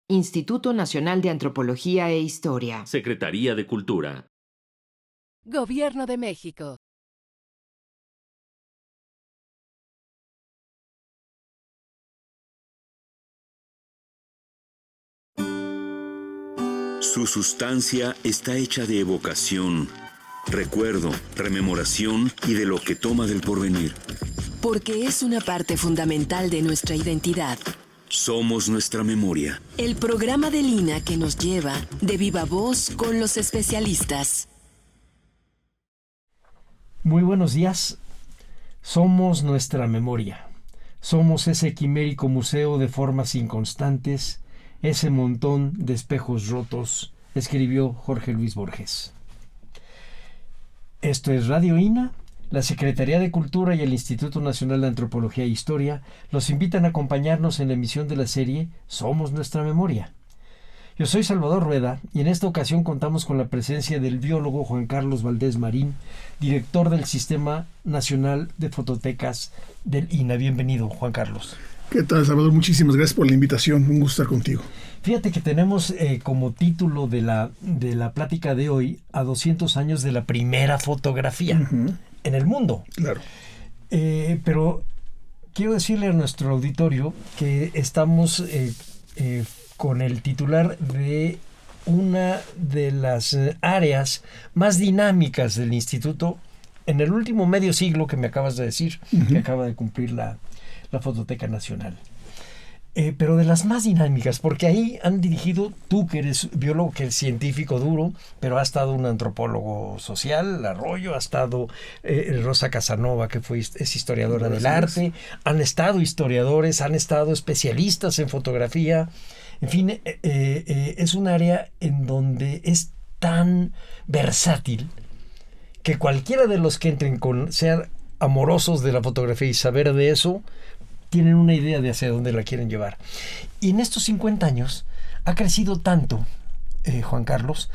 Instituto Nacional de Antropología e Historia. Secretaría de Cultura. Gobierno de México. Su sustancia está hecha de evocación, recuerdo, rememoración y de lo que toma del porvenir. Porque es una parte fundamental de nuestra identidad. Somos nuestra memoria. El programa del INA que nos lleva de viva voz con los especialistas. Muy buenos días. Somos nuestra memoria. Somos ese quimérico museo de formas inconstantes, ese montón de espejos rotos, escribió Jorge Luis Borges. Esto es Radio INA. La Secretaría de Cultura y el Instituto Nacional de Antropología e Historia los invitan a acompañarnos en la emisión de la serie Somos nuestra memoria. Yo soy Salvador Rueda y en esta ocasión contamos con la presencia del biólogo Juan Carlos Valdés Marín, director del Sistema Nacional de Fototecas del INA. Bienvenido, Juan Carlos. ¿Qué tal, Salvador? Muchísimas gracias por la invitación. Un gusto estar contigo. Fíjate que tenemos como título de la plática de hoy a 200 años de la primera fotografía en el mundo. Claro. Pero quiero decirle a nuestro auditorio que estamos con el titular de una de las áreas más dinámicas del instituto en el último medio siglo que me acabas de decir, que acaba de cumplir la Fototeca Nacional. Pero de las más dinámicas, porque ahí han dirigido, tú que eres biólogo, que eres científico duro, pero ha estado un antropólogo social, Arroyo, ha estado Rosa Casanova, que es historiadora del arte, han estado historiadores, han estado especialistas en fotografía. En fin, es un área en donde es tan versátil que cualquiera de los que entren con ser amorosos de la fotografía y saber de eso, tienen una idea de hacia dónde la quieren llevar. Y en estos 50 años ha crecido tanto, Juan Carlos,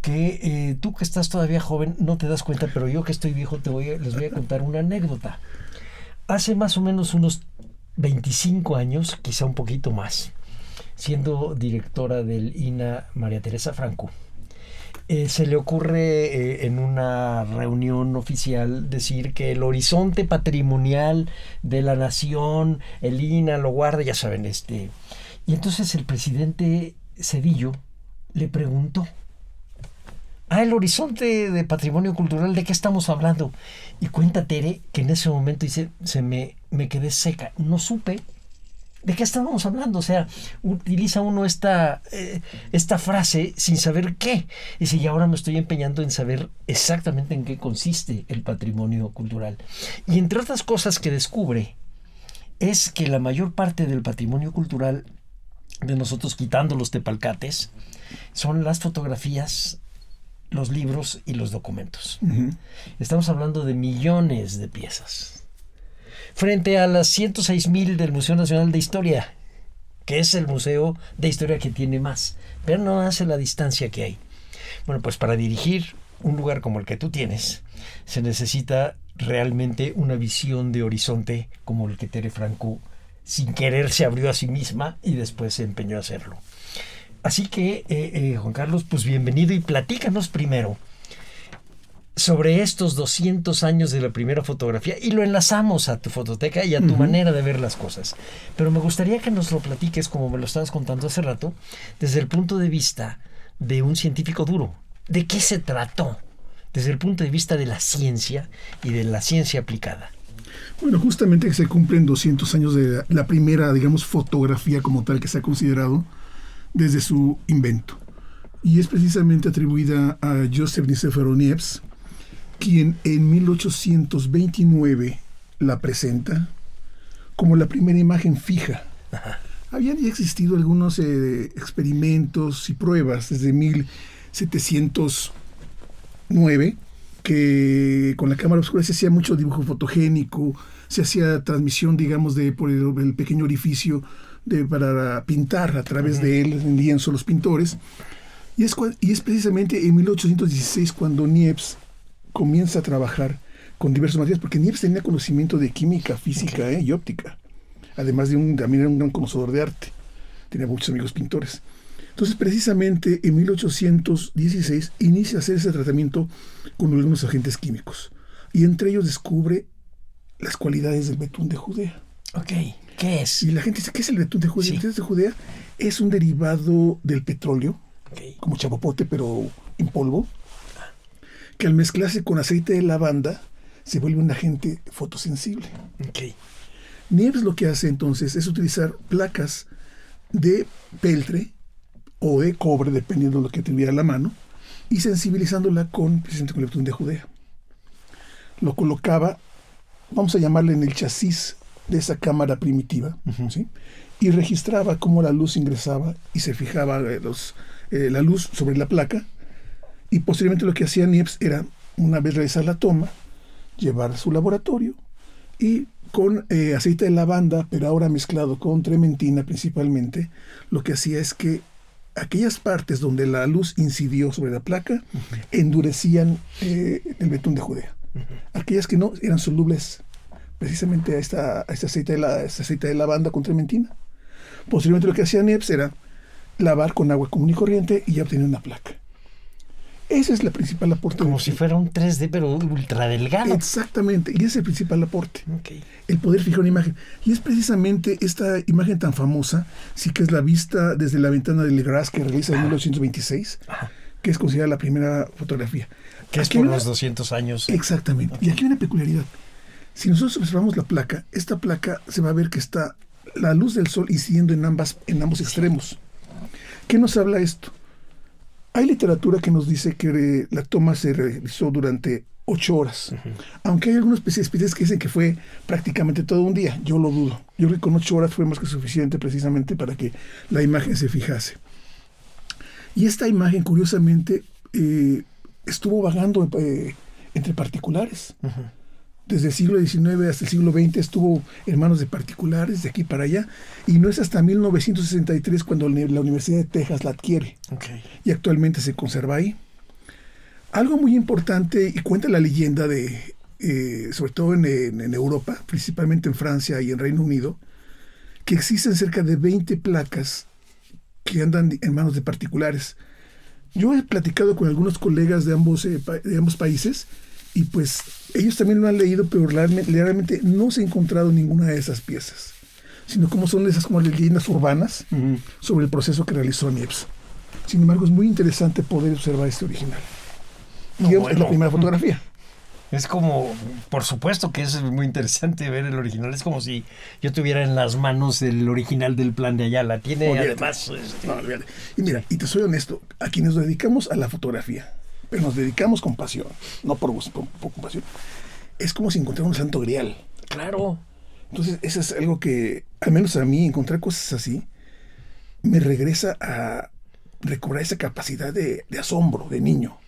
que tú que estás todavía joven no te das cuenta, pero yo que estoy viejo les voy a contar una anécdota. Hace más o menos unos 25 años, quizá un poquito más, siendo directora del INA María Teresa Franco, se le ocurre en una reunión oficial decir que el horizonte patrimonial de la nación, el INA lo guarda, ya saben, y entonces el presidente Zedillo le preguntó: el horizonte de patrimonio cultural, ¿de qué estamos hablando? Y cuenta Tere que en ese momento dice, me quedé seca, no supe ¿de qué estábamos hablando? O sea, utiliza uno esta frase sin saber qué. Dice, y ahora me estoy empeñando en saber exactamente en qué consiste el patrimonio cultural. Y entre otras cosas que descubre es que la mayor parte del patrimonio cultural de nosotros, quitando los tepalcates, son las fotografías, los libros y los documentos. Estamos hablando de millones de piezas, frente a las 106,000 del Museo Nacional de Historia, que es el museo de historia que tiene más. Pero no hace la distancia que hay. Bueno, pues para dirigir un lugar como el que tú tienes, se necesita realmente una visión de horizonte como el que Tere Franco, sin querer, se abrió a sí misma y después se empeñó a hacerlo. Así que, Juan Carlos, pues bienvenido y platícanos primero sobre estos 200 años de la primera fotografía y lo enlazamos a tu fototeca y a tu manera de ver las cosas. Pero me gustaría que nos lo platiques, como me lo estabas contando hace rato, desde el punto de vista de un científico duro. ¿De qué se trató? Desde el punto de vista de la ciencia y de la ciencia aplicada. Bueno, justamente que se cumplen 200 años de la primera, digamos, fotografía como tal que se ha considerado desde su invento. Y es precisamente atribuida a Joseph Nicéforo Niepce, quien en 1829 la presenta como la primera imagen fija. Habían ya existido algunos experimentos y pruebas desde 1709, que con la cámara oscura se hacía mucho dibujo fotogénico, se hacía transmisión, digamos, por el pequeño orificio para pintar a través de él en lienzo los pintores. Y es precisamente en 1816 cuando Niepce comienza a trabajar con diversos materiales, porque Niepce tenía conocimiento de química, física y óptica, además también era un gran conocedor de arte. tenía muchos amigos pintores. Entonces, precisamente en 1816 inicia a hacer ese tratamiento con algunos agentes químicos. Y entre ellos descubre las cualidades del betún de Judea. Ok, ¿qué es? Y la gente dice, ¿qué es el betún de Judea? Sí. El betún de Judea es un derivado del petróleo, Okay. como chapopote, pero en polvo, que al mezclarse con aceite de lavanda se vuelve un agente fotosensible. Ok. Niepce lo que hace entonces es utilizar placas de peltre o de cobre, dependiendo de lo que tuviera a la mano, y sensibilizándola precisamente con el betún de Judea. Lo colocaba, vamos a llamarle en el chasis de esa cámara primitiva, ¿sí? Y registraba cómo la luz ingresaba y se fijaba la luz sobre la placa, y posteriormente lo que hacía Niepce era, una vez realizar la toma, llevar a su laboratorio y con aceite de lavanda, pero ahora mezclado con trementina principalmente, lo que hacía es que aquellas partes donde la luz incidió sobre la placa endurecían el betún de Judea. Aquellas que no eran solubles precisamente a este aceite de lavanda con trementina. Posteriormente lo que hacía Niepce era lavar con agua común y corriente y ya obtener una placa. Ese es el principal aporte. Como si fuera un 3D, pero ultra delgado. Exactamente, y ese es el principal aporte. Okay. El poder fijar una imagen. Y es precisamente esta imagen tan famosa, sí, que es la vista desde la ventana de Legras, que realiza en 1926, que es considerada la primera fotografía. Que es por los 200 años. Exactamente. Okay. Y aquí hay una peculiaridad. Si nosotros observamos la placa, esta placa se va a ver que está la luz del sol incidiendo en ambos extremos. ¿Qué nos habla esto? Hay literatura que nos dice que la toma se realizó durante 8 horas. Aunque hay algunos especialistas que dicen que fue prácticamente todo un día. Yo lo dudo. Yo creo que con 8 horas fue más que suficiente precisamente para que la imagen se fijase. Y esta imagen, curiosamente, estuvo vagando entre particulares. Desde el siglo XIX hasta el siglo XX estuvo en manos de particulares, de aquí para allá, y no es hasta 1963 cuando la Universidad de Texas la adquiere. Okay. Y actualmente se conserva ahí. Algo muy importante, y cuenta la leyenda sobre todo en Europa, principalmente en Francia y en Reino Unido, que existen cerca de 20 placas que andan en manos de particulares. Yo he platicado con algunos colegas de ambos países, y pues ellos también lo han leído, pero realmente no se ha encontrado ninguna de esas piezas, sino como son esas como leyendas urbanas sobre el proceso que realizó Niepce. Sin embargo, es muy interesante poder observar este original. Y es la primera fotografía. Es como, por supuesto que es muy interesante ver el original. Es como si yo tuviera en las manos el original del Plan de Ayala. Tiene además... Y mira, y te soy honesto, a quienes nos dedicamos a la fotografía, pero nos dedicamos con pasión, no por gusto, por pasión, es como si encontrara un santo grial. Claro. Entonces, eso es algo que, al menos a mí, encontrar cosas así, me regresa a recobrar esa capacidad de asombro, de niño.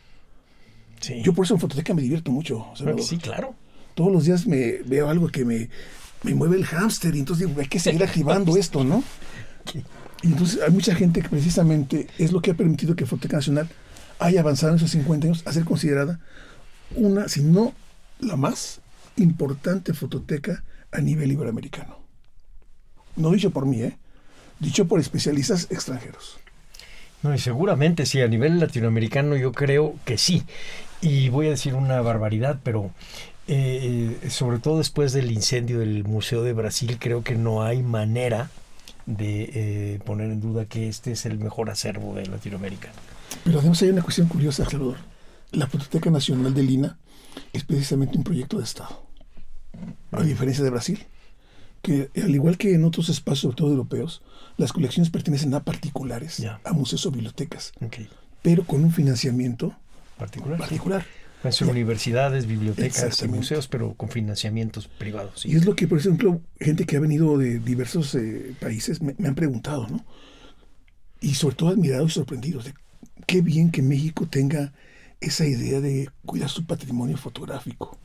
Sí. Yo por eso en fototeca me divierto mucho. Sí, claro. Todos los días veo algo que me mueve el hámster, y entonces digo, hay que seguir activando esto, ¿no? Y entonces hay mucha gente que precisamente es lo que ha permitido que Fototeca Nacional haya avanzado en esos 50 años a ser considerada una, si no la más importante fototeca a nivel iberoamericano. No dicho por mí, dicho por especialistas extranjeros. No, y seguramente sí, a nivel latinoamericano yo creo que sí. Y voy a decir una barbaridad, pero sobre todo después del incendio del Museo de Brasil, creo que no hay manera de poner en duda que este es el mejor acervo de Latinoamérica. Pero además hay una cuestión curiosa, Salvador. La Fototeca Nacional de Lina es precisamente un proyecto de Estado. A diferencia de Brasil, que al igual que en otros espacios, sobre todo europeos, las colecciones pertenecen a particulares, a museos o bibliotecas, pero con un financiamiento particular. Pueden ser universidades, bibliotecas y museos, pero con financiamientos privados. Sí. Y es lo que, por ejemplo, gente que ha venido de diversos países me han preguntado, ¿no? Y sobre todo admirados y sorprendidos de qué bien que México tenga esa idea de cuidar su patrimonio fotográfico.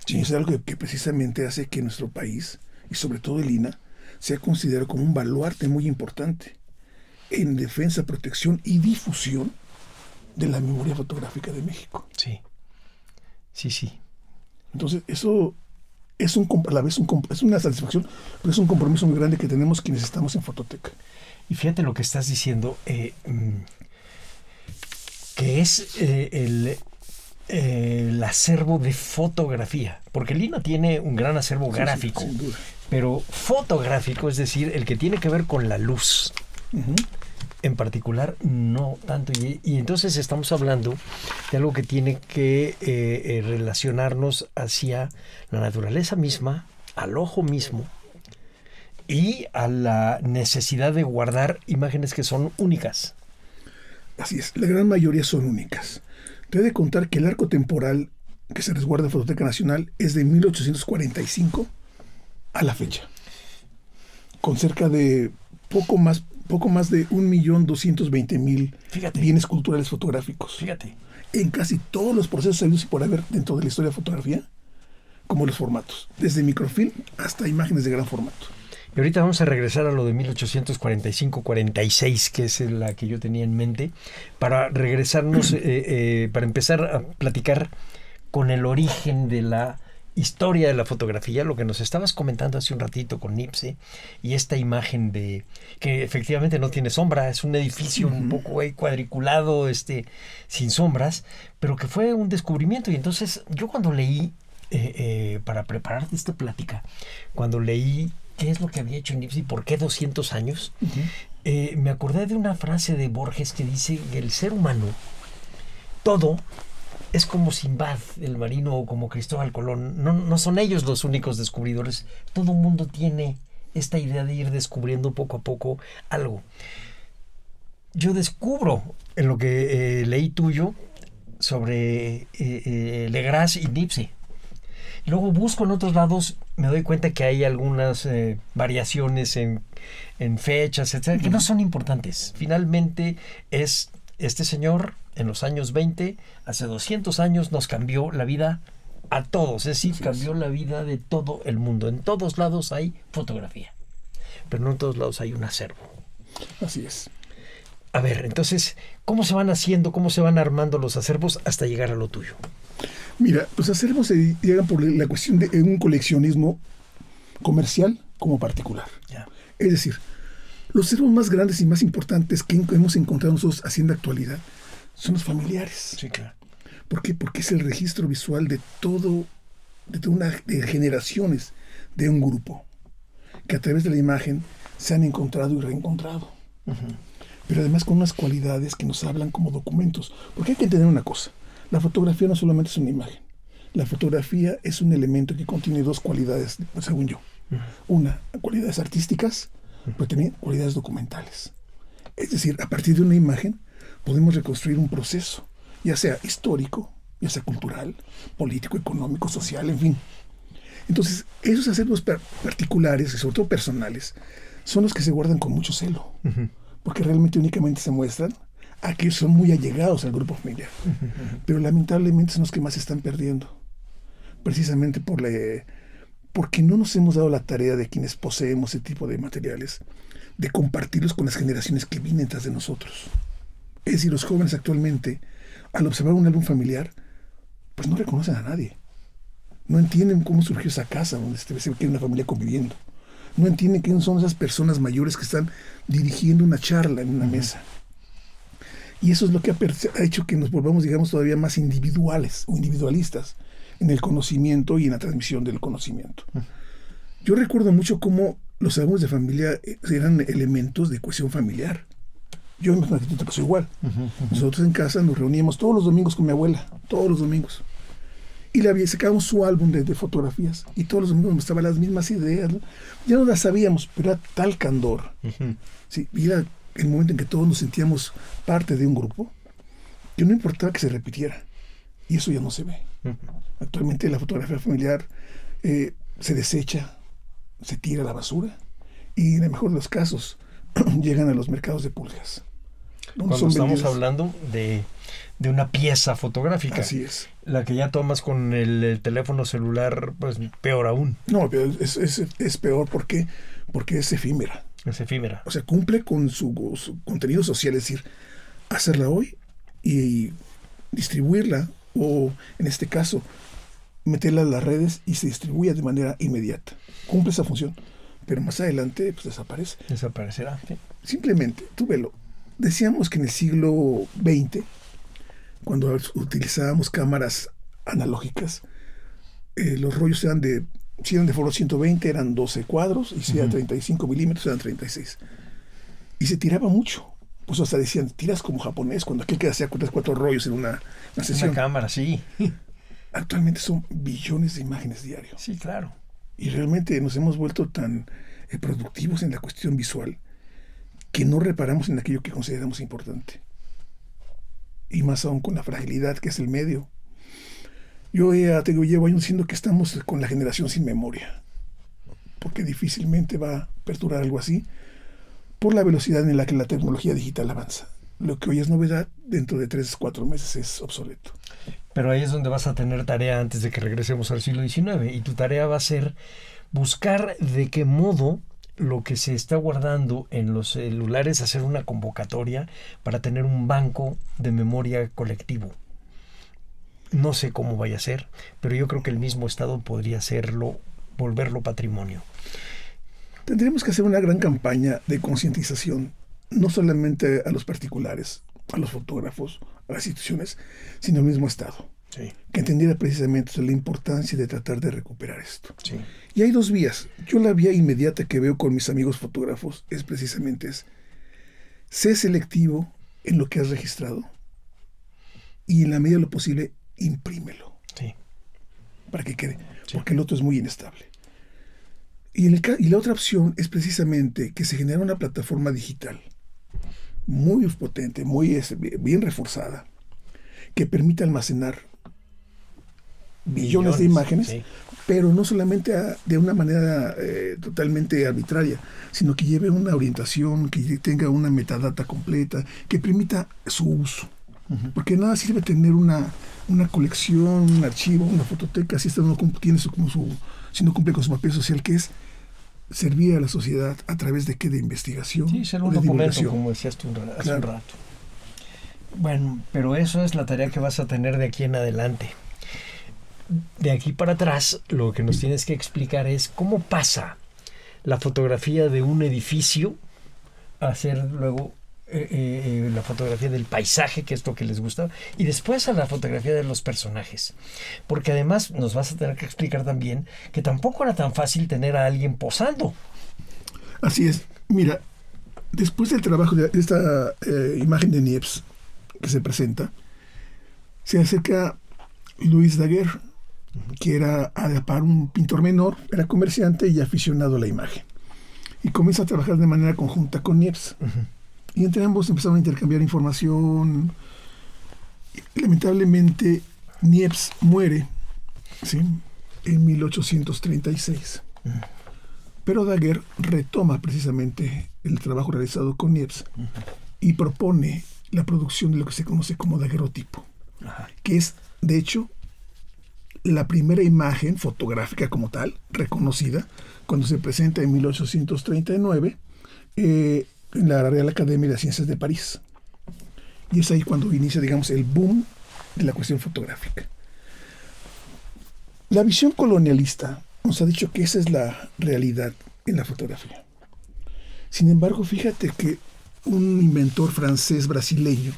Sí. Es algo que precisamente hace que nuestro país, y sobre todo el INAH, sea considerado como un baluarte muy importante en defensa, protección y difusión de la memoria fotográfica de México. Sí. Entonces, eso a la vez es una satisfacción, pero es un compromiso muy grande que tenemos quienes estamos en Fototeca. Y fíjate lo que estás diciendo, que es el acervo de fotografía, porque Lina tiene un gran acervo gráfico, sin duda. pero fotográfico, es decir, el que tiene que ver con la luz. Uh-huh. En particular, no tanto. Y entonces estamos hablando de algo que tiene que relacionarnos hacia la naturaleza misma, al ojo mismo y a la necesidad de guardar imágenes que son únicas. Así es, la gran mayoría son únicas. Te he de contar que el arco temporal que se resguarda en Fototeca Nacional es de 1845 a la fecha, con cerca de poco más de 1.220.000 bienes culturales fotográficos. Fíjate. En casi todos los procesos habidos y por haber dentro de la historia de fotografía, como los formatos, desde microfilm hasta imágenes de gran formato. Y ahorita vamos a regresar a lo de 1845-46, que es la que yo tenía en mente, para regresarnos, para empezar a platicar con el origen de la historia de la fotografía, lo que nos estabas comentando hace un ratito con Nipse, y esta imagen de que efectivamente no tiene sombra, es un edificio un poco cuadriculado, sin sombras, pero que fue un descubrimiento. Y entonces yo cuando leí, para preparar esta plática, cuando leí qué es lo que había hecho Nipse y por qué 200 años, me acordé de una frase de Borges que dice que el ser humano, todo es como Sinbad, el marino, o como Cristóbal Colón. No son ellos los únicos descubridores. Todo el mundo tiene esta idea de ir descubriendo poco a poco algo. Yo descubro en lo que leí tuyo sobre Legras y Nipse. Luego busco en otros lados, me doy cuenta que hay algunas variaciones en fechas, etcétera, que no son importantes. Finalmente es este señor en los años 20, hace 200 años, nos cambió la vida a todos. Es decir, cambió la vida de todo el mundo. En todos lados hay fotografía, pero no en todos lados hay un acervo. Así es. A ver, entonces, ¿cómo se van haciendo, cómo se van armando los acervos hasta llegar a lo tuyo? Mira, los acervos se llegan por la cuestión de un coleccionismo comercial como particular. Ya. Es decir, los acervos más grandes y más importantes que hemos encontrado nosotros haciendo actualidad son los familiares. Sí, claro. ¿Por qué? Porque es el registro visual de de generaciones de un grupo que a través de la imagen se han encontrado y reencontrado. Uh-huh. Pero además con unas cualidades que nos hablan como documentos. Porque hay que entender una cosa. La fotografía no solamente es una imagen. La fotografía es un elemento que contiene dos cualidades, según yo. Uh-huh. Una, cualidades artísticas, pero también cualidades documentales. Es decir, a partir de una imagen podemos reconstruir un proceso, ya sea histórico, ya sea cultural, político, económico, social, en fin. Entonces, esos acervos particulares y sobre todo personales son los que se guardan con mucho celo, uh-huh. porque realmente únicamente se muestran a que son muy allegados al grupo familiar. Uh-huh. Pero lamentablemente son los que más se están perdiendo, precisamente porque no nos hemos dado la tarea de quienes poseemos ese tipo de materiales, de compartirlos con las generaciones que vienen tras de nosotros. Es decir, los jóvenes actualmente, al observar un álbum familiar, pues no reconocen a nadie. No entienden cómo surgió esa casa donde se ve que hay una familia conviviendo. No entienden quiénes son esas personas mayores que están dirigiendo una charla en una mesa. Y eso es lo que ha hecho que nos volvamos, digamos, todavía más individuales o individualistas en el conocimiento y en la transmisión del conocimiento. Yo recuerdo mucho cómo los álbumes de familia eran elementos de cohesión familiar. Yo me imagino que te pasó igual. Uh-huh. Nosotros en casa nos reuníamos todos los domingos con mi abuela, todos los domingos. Y sacábamos su álbum de fotografías y todos los domingos nos mostraba las mismas ideas, ¿no? Ya no las sabíamos, pero era tal candor. Uh-huh. Sí, y era el momento en que todos nos sentíamos parte de un grupo que no importaba que se repitiera. Y eso ya no se ve. Uh-huh. Actualmente la fotografía familiar se desecha, se tira a la basura y en el mejor de los casos llegan a los mercados de pulgas. Cuando estamos hablando de una pieza fotográfica. Así es. La que ya tomas con el teléfono celular, pues peor aún. No, pero es peor porque es efímera. Es efímera. O sea, cumple con su contenido social, es decir, hacerla hoy y distribuirla, o en este caso, meterla a las redes y se distribuya de manera inmediata. Cumple esa función, pero más adelante pues desaparece. Desaparecerá. Sí. Simplemente, tú velo. Decíamos que en el siglo XX, cuando utilizábamos cámaras analógicas, los rollos si eran de foro 120 eran 12 cuadros, y si eran 35 milímetros eran 36. Y se tiraba mucho. Pues hasta decían, tiras como japonés, cuando aquel que hacía 4 rollos en una sesión. Una cámara, sí. Actualmente son billones de imágenes diarios. Sí, claro. Y realmente nos hemos vuelto tan productivos en la cuestión visual que no reparamos en aquello que consideramos importante. Y más aún con la fragilidad que es el medio. Yo llevo años diciendo que estamos con la generación sin memoria, porque difícilmente va a perdurar algo así por la velocidad en la que la tecnología digital avanza. Lo que hoy es novedad, dentro de 3-4 meses es obsoleto. Pero ahí es donde vas a tener tarea antes de que regresemos al siglo XIX, y tu tarea va a ser buscar de qué modo lo que se está guardando en los celulares, hacer una convocatoria para tener un banco de memoria colectivo. No sé cómo vaya a ser, pero yo creo que el mismo Estado podría hacerlo, volverlo patrimonio. Tendremos que hacer una gran campaña de concientización, no solamente a los particulares, a los fotógrafos, a las instituciones, sino al mismo Estado. Sí. Que entendiera precisamente la importancia de tratar de recuperar esto. Sí. Y hay 2 vías. Yo la vía inmediata que veo con mis amigos fotógrafos es precisamente sé selectivo en lo que has registrado y en la medida de lo posible imprímelo. Sí. Para que quede, Sí. porque el otro es muy inestable. Y la otra opción es precisamente que se genera una plataforma digital muy potente, muy bien reforzada, que permita almacenar billones de imágenes, sí. pero no solamente de una manera totalmente arbitraria, sino que lleve una orientación, que tenga una metadata completa, que permita su uso. Porque nada sirve tener una colección, un archivo, una fototeca, si si no cumple con su papel social, que es servir a la sociedad a través de investigación. Sí, ser o un de documento, divulgación. como decías tú hace un Claro. rato. Bueno, pero eso es la tarea que vas a tener de aquí en adelante. De aquí para atrás, lo que nos tienes que explicar es cómo pasa la fotografía de un edificio a ser luego la fotografía del paisaje, que es lo que les gusta, y después a la fotografía de los personajes. Porque además nos vas a tener que explicar también que tampoco era tan fácil tener a alguien posando. Así es. Mira, después del trabajo de esta imagen de Niepce que se presenta, se acerca Louis Daguerre, que era a la par un pintor menor, era comerciante y aficionado a la imagen. Y comienza a trabajar de manera conjunta con Niepce. Y entre ambos empezaron a intercambiar información. Lamentablemente, Niepce muere, ¿sí?, en 1836. Pero Daguerre retoma precisamente el trabajo realizado con Niepce y propone la producción de lo que se conoce como daguerrotipo, que es, de hecho, la primera imagen fotográfica como tal, reconocida, cuando se presenta en 1839 en la Real Academia de las Ciencias de París. Y es ahí cuando inicia, digamos, el boom de la cuestión fotográfica. La visión colonialista nos ha dicho que esa es la realidad en la fotografía. Sin embargo, fíjate que un inventor francés brasileño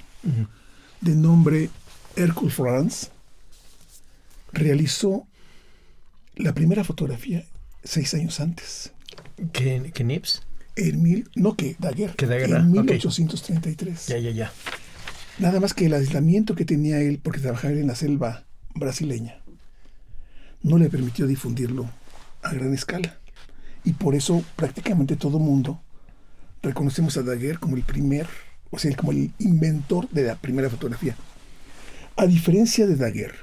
de nombre Hercule Frantz realizó la primera fotografía 6 años antes. ¿Que Niepce? Daguerre. Que Daguerre, en 1833. Ya. Nada más que el aislamiento que tenía él, porque trabajaba en la selva brasileña, no le permitió difundirlo a gran escala. Y por eso prácticamente todo mundo reconocemos a Daguerre como como el inventor de la primera fotografía. A diferencia de Daguerre,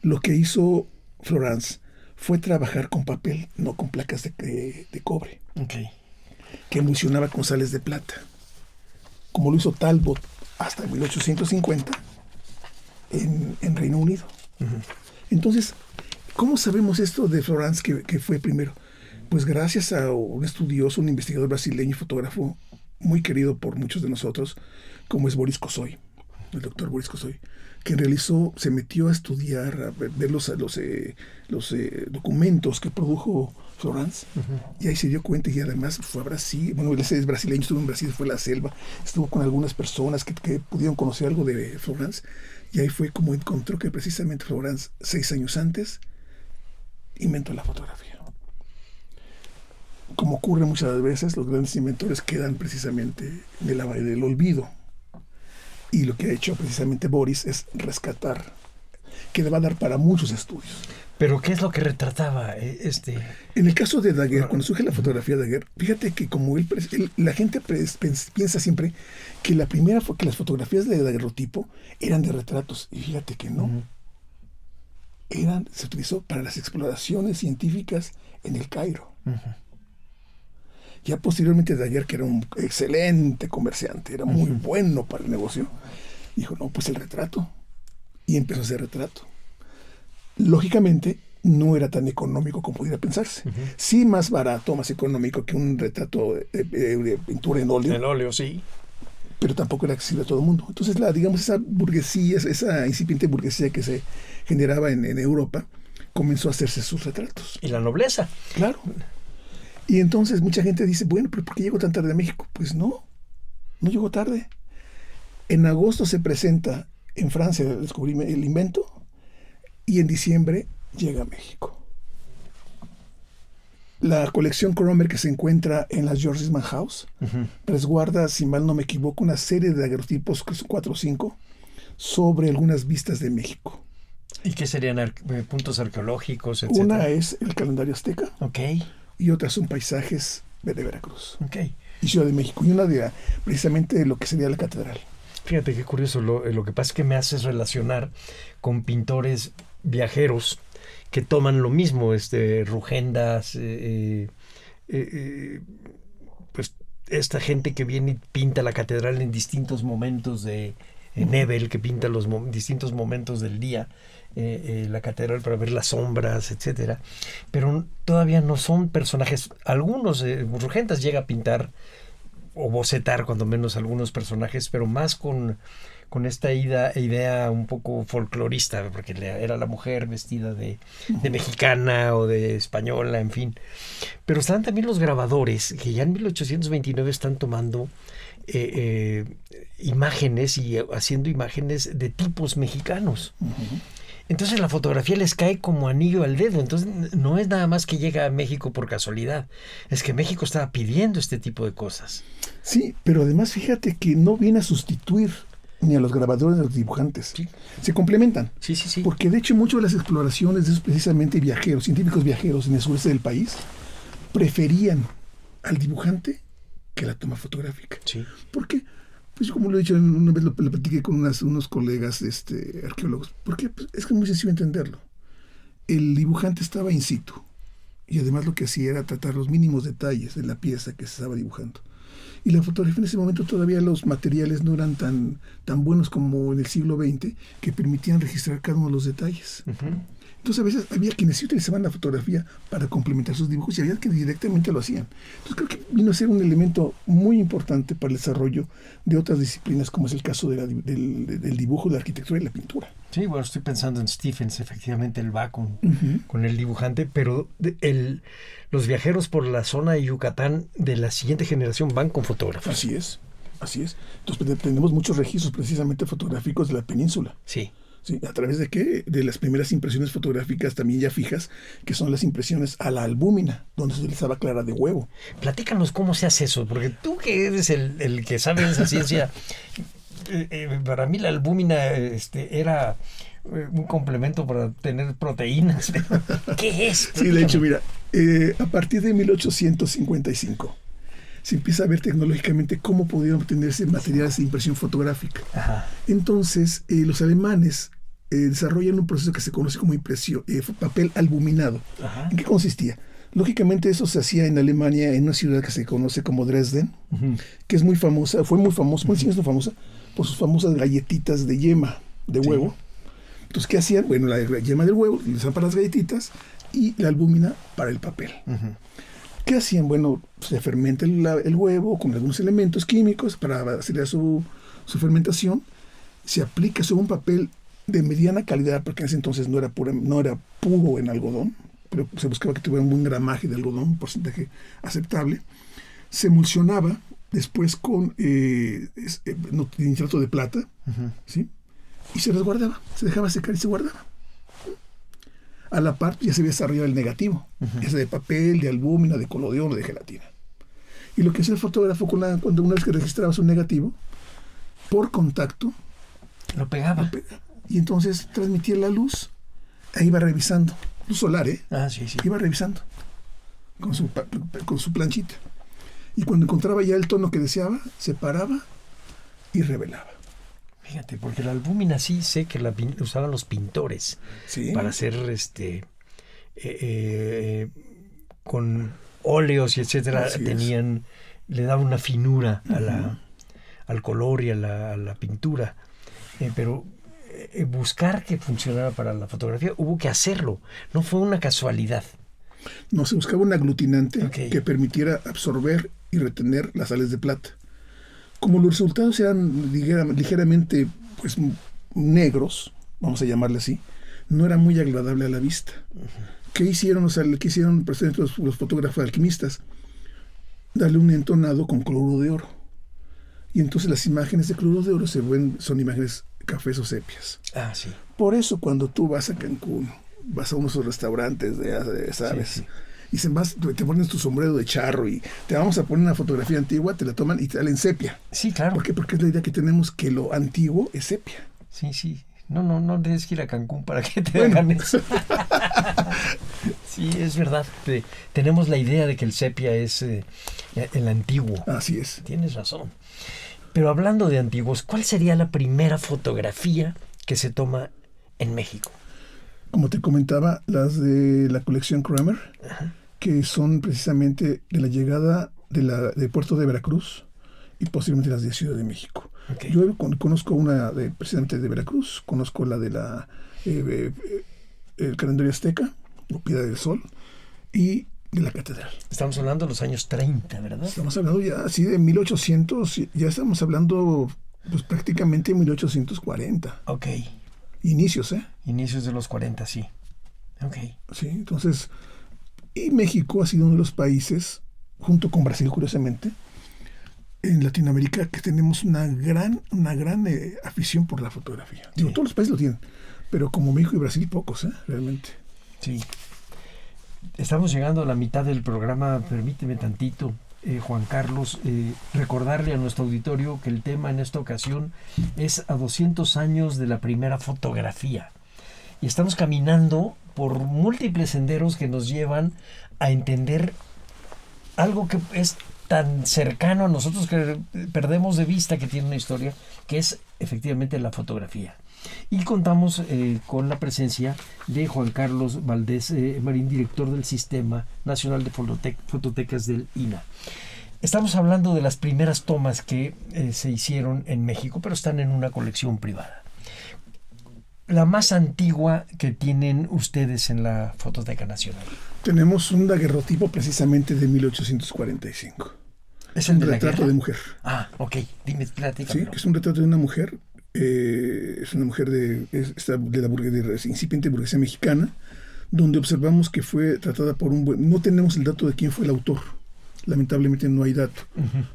lo que hizo Florence fue trabajar con papel, no con placas de cobre, que emulsionaba con sales de plata, como lo hizo Talbot hasta 1850 en Reino Unido. Entonces, ¿cómo sabemos esto de Florence que fue primero? Pues gracias a un estudioso, un investigador brasileño y fotógrafo muy querido por muchos de nosotros, como es Boris Cossoi. el doctor Boris Kosoy, que se metió a estudiar, a ver los documentos que produjo Florence, y ahí se dio cuenta, y además fue a Brasil, bueno, él es brasileño, estuvo en Brasil, fue a la selva, estuvo con algunas personas que pudieron conocer algo de Florence, y ahí fue como encontró que precisamente Florence, 6 años antes, inventó la fotografía. Como ocurre muchas veces, los grandes inventores quedan precisamente en el olvido. Y lo que ha hecho precisamente Boris es rescatar, que le va a dar para muchos estudios. ¿Pero qué es lo que retrataba En el caso de Daguerre, cuando surge la fotografía de Daguerre, fíjate que como la gente piensa siempre que que las fotografías de daguerrotipo eran de retratos, y fíjate que no. Se utilizó para las exploraciones científicas en el Cairo. Ya posteriormente Daguerre, que era un excelente comerciante, era muy bueno para el negocio, dijo, no, pues el retrato. Y empezó a hacer retrato. Lógicamente, no era tan económico como pudiera pensarse. Sí, más barato, más económico que un retrato de pintura en óleo. En óleo, sí. Pero tampoco era accesible a todo el mundo. Entonces, digamos, esa burguesía, esa incipiente burguesía que se generaba en Europa, comenzó a hacerse sus retratos. Y la nobleza. Claro. Y entonces mucha gente dice, bueno, pero ¿por qué llegó tan tarde a México? Pues no llegó tarde. En agosto se presenta en Francia el invento, y en diciembre llega a México. La colección Cromer que se encuentra en la George Eastman House resguarda, si mal no me equivoco, una serie de daguerrotipos, 4 o 5, sobre algunas vistas de México. ¿Y qué serían puntos arqueológicos, etcétera? Una es el calendario azteca. Ok. Y otras son paisajes de Veracruz. Ok. Y Ciudad de México. Y una de precisamente lo que sería la catedral. Fíjate qué curioso. Lo que pasa es que me haces relacionar con pintores viajeros que toman lo mismo, Rugendas, pues esta gente que viene y pinta la catedral en distintos momentos Nebel, que pinta los distintos momentos del día, la catedral para ver las sombras, etcétera. Pero todavía no son personajes. Algunos, Rugendas llega a pintar o bocetar cuando menos algunos personajes, pero más con esta idea un poco folclorista, porque era la mujer vestida de mexicana o de española, en fin. Pero están también los grabadores, que ya en 1829 están tomando imágenes y haciendo imágenes de tipos mexicanos. Entonces la fotografía les cae como anillo al dedo. Entonces no es nada más que llega a México por casualidad, es que México estaba pidiendo este tipo de cosas. Sí, pero además fíjate que no viene a sustituir ni a los grabadores ni a los dibujantes. Sí. Se complementan. Sí. Porque de hecho muchas de las exploraciones de esos precisamente viajeros, científicos viajeros en el sureste del país, preferían al dibujante que la toma fotográfica. Sí. ¿Por qué? Pues como lo he dicho, una vez lo platiqué con unos colegas arqueólogos. Porque pues, es que es muy sencillo entenderlo. El dibujante estaba in situ. Y además lo que hacía era tratar los mínimos detalles de la pieza que se estaba dibujando. Y la fotografía en ese momento todavía los materiales no eran tan buenos como en el siglo XX, que permitían registrar cada uno de los detalles. Entonces a veces había quienes sí utilizaban la fotografía para complementar sus dibujos y había quienes directamente lo hacían. Entonces creo que vino a ser un elemento muy importante para el desarrollo de otras disciplinas, como es el caso del dibujo, de la arquitectura y la pintura. Sí, bueno, estoy pensando en Stephens, efectivamente él va con el dibujante, pero los viajeros por la zona de Yucatán de la siguiente generación van con fotógrafos. Así es. Entonces tenemos muchos registros precisamente fotográficos de la península. Sí. Sí, ¿a través de qué? De las primeras impresiones fotográficas también ya fijas, que son las impresiones a la albúmina, donde se utilizaba clara de huevo. Platícanos cómo se hace eso, porque tú que eres el que sabe de esa ciencia, para mí la albúmina era un complemento para tener proteínas. ¿Qué es? Sí, de hecho, mira, a partir de 1855 se empieza a ver tecnológicamente cómo podían obtenerse materiales de impresión fotográfica. Ajá. Entonces, los alemanes desarrollan un proceso que se conoce como papel albuminado. Ajá. ¿En qué consistía? Lógicamente eso se hacía en Alemania, en una ciudad que se conoce como Dresden, que es muy famosa, fue muy famosa por sus famosas galletitas de yema de huevo. Entonces, ¿qué hacían? Bueno, la yema del huevo, la usaban para las galletitas y la albúmina para el papel. ¿Qué hacían? Bueno, se fermenta el huevo con algunos elementos químicos para acelerar su fermentación se aplica sobre un papel de mediana calidad, porque en ese entonces no era puro en algodón, pero se buscaba que tuviera un buen gramaje de algodón, un porcentaje aceptable. Se emulsionaba después con nitrato de plata, ¿sí? Y se resguardaba, se dejaba secar y se guardaba. A la par ya se había desarrollado el negativo, ese de papel, de albúmina, de colodión o de gelatina. Y lo que hacía el fotógrafo cuando una vez que registraba un negativo, por contacto, Lo pegaba. Y entonces transmitía la luz, e iba revisando, luz solar, Sí. iba revisando con su planchita. Y cuando encontraba ya el tono que deseaba, se paraba y revelaba. Fíjate, porque la albúmina sí sé que la usaban los pintores, Sí. para hacer con óleos y etcétera. Así es. Le daba una finura al color y a la pintura. Pero buscar que funcionara para la fotografía, hubo que hacerlo. No fue una casualidad. No, se buscaba un aglutinante Ok. que permitiera absorber y retener las sales de plata. Como los resultados eran ligeramente pues, negros, vamos a llamarle así, no era muy agradable a la vista. ¿Qué hicieron? O sea, ¿qué hicieron los fotógrafos alquimistas? Darle un entonado con cloruro de oro. Y entonces las imágenes de cloruro de oro son imágenes cafés o sepias. Sí. Por eso cuando tú vas a Cancún, vas a uno de esos restaurantes, ¿sabes? Sí. Y te pones tu sombrero de charro y te vamos a poner una fotografía antigua, te la toman y te la en sepia. Sí, claro. ¿Por qué? Porque es la idea que tenemos, que lo antiguo es sepia. Sí. No tienes que ir a Cancún para que te hagan eso. Sí, es verdad. Tenemos la idea de que el sepia es el antiguo. Así es. Tienes razón. Pero hablando de antiguos, ¿cuál sería la primera fotografía que se toma en México? Como te comentaba, las de la colección Kramer, que son precisamente de la llegada de Puerto de Veracruz y posiblemente las de Ciudad de México. Okay. Yo conozco una precisamente de Veracruz, conozco la de el calendario azteca, o Piedra del Sol, y de la catedral. Estamos hablando de los años 30, ¿verdad? Estamos hablando ya así de 1800, ya estamos hablando pues prácticamente 1840. Ok. Inicios, Inicios de los 40, sí. Ok. Sí, entonces, y México ha sido uno de los países, junto con Brasil, curiosamente, en Latinoamérica, que tenemos una gran afición por la fotografía. Digo, todos los países lo tienen, pero como México y Brasil, pocos, realmente. Sí. Estamos llegando a la mitad del programa. Permíteme tantito, Juan Carlos, recordarle a nuestro auditorio que el tema en esta ocasión es a 200 años de la primera fotografía. Y estamos caminando por múltiples senderos que nos llevan a entender algo que es tan cercano a nosotros que perdemos de vista que tiene una historia, que es efectivamente la fotografía. Y contamos con la presencia de Juan Carlos Valdés Marín, director del Sistema Nacional de Fototecas del INAH. Estamos hablando de las primeras tomas que se hicieron en México, pero están en una colección privada. La más antigua que tienen ustedes en la Fototeca Nacional. Tenemos un daguerrotipo precisamente de 1845. ¿Es el de la retrato guerra? de mujer. Ok. Dime, platícame. Sí, que es un retrato de una mujer. Es una mujer de la incipiente burguesía mexicana, donde observamos que fue tratada por no tenemos el dato de quién fue el autor. Lamentablemente no hay dato.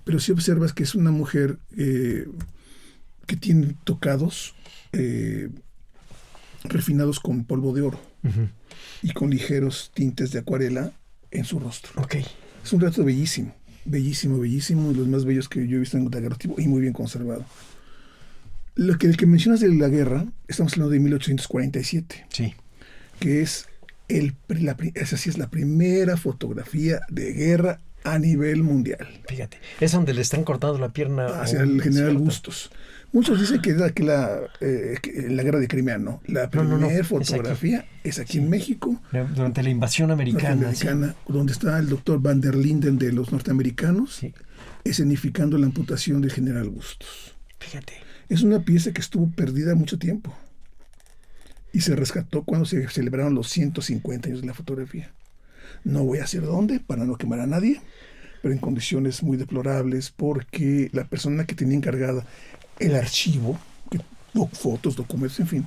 Pero sí observas que es una mujer que tiene tocados refinados con polvo de oro y con ligeros tintes de acuarela en su rostro. Ok. Es un retrato bellísimo, bellísimo, bellísimo, de los más bellos que yo he visto en daguerrotipo y muy bien conservado. El que mencionas de la guerra, estamos hablando de 1847. Sí. Que es esa sí es la primera fotografía de guerra a nivel mundial. Fíjate, es donde le están cortando la pierna hacia el general Bustos. Muchos dicen que la guerra de Crimea, no. La primera fotografía es aquí en México. Durante la invasión americana. Donde está el doctor Van der Linden de los norteamericanos, escenificando la amputación del general Bustos. Fíjate. Es una pieza que estuvo perdida mucho tiempo y se rescató cuando se celebraron los 150 años de la fotografía. No voy a decir dónde para no quemar a nadie, pero en condiciones muy deplorables, porque la persona que tenía encargada el archivo, que fotos, documentos, en fin,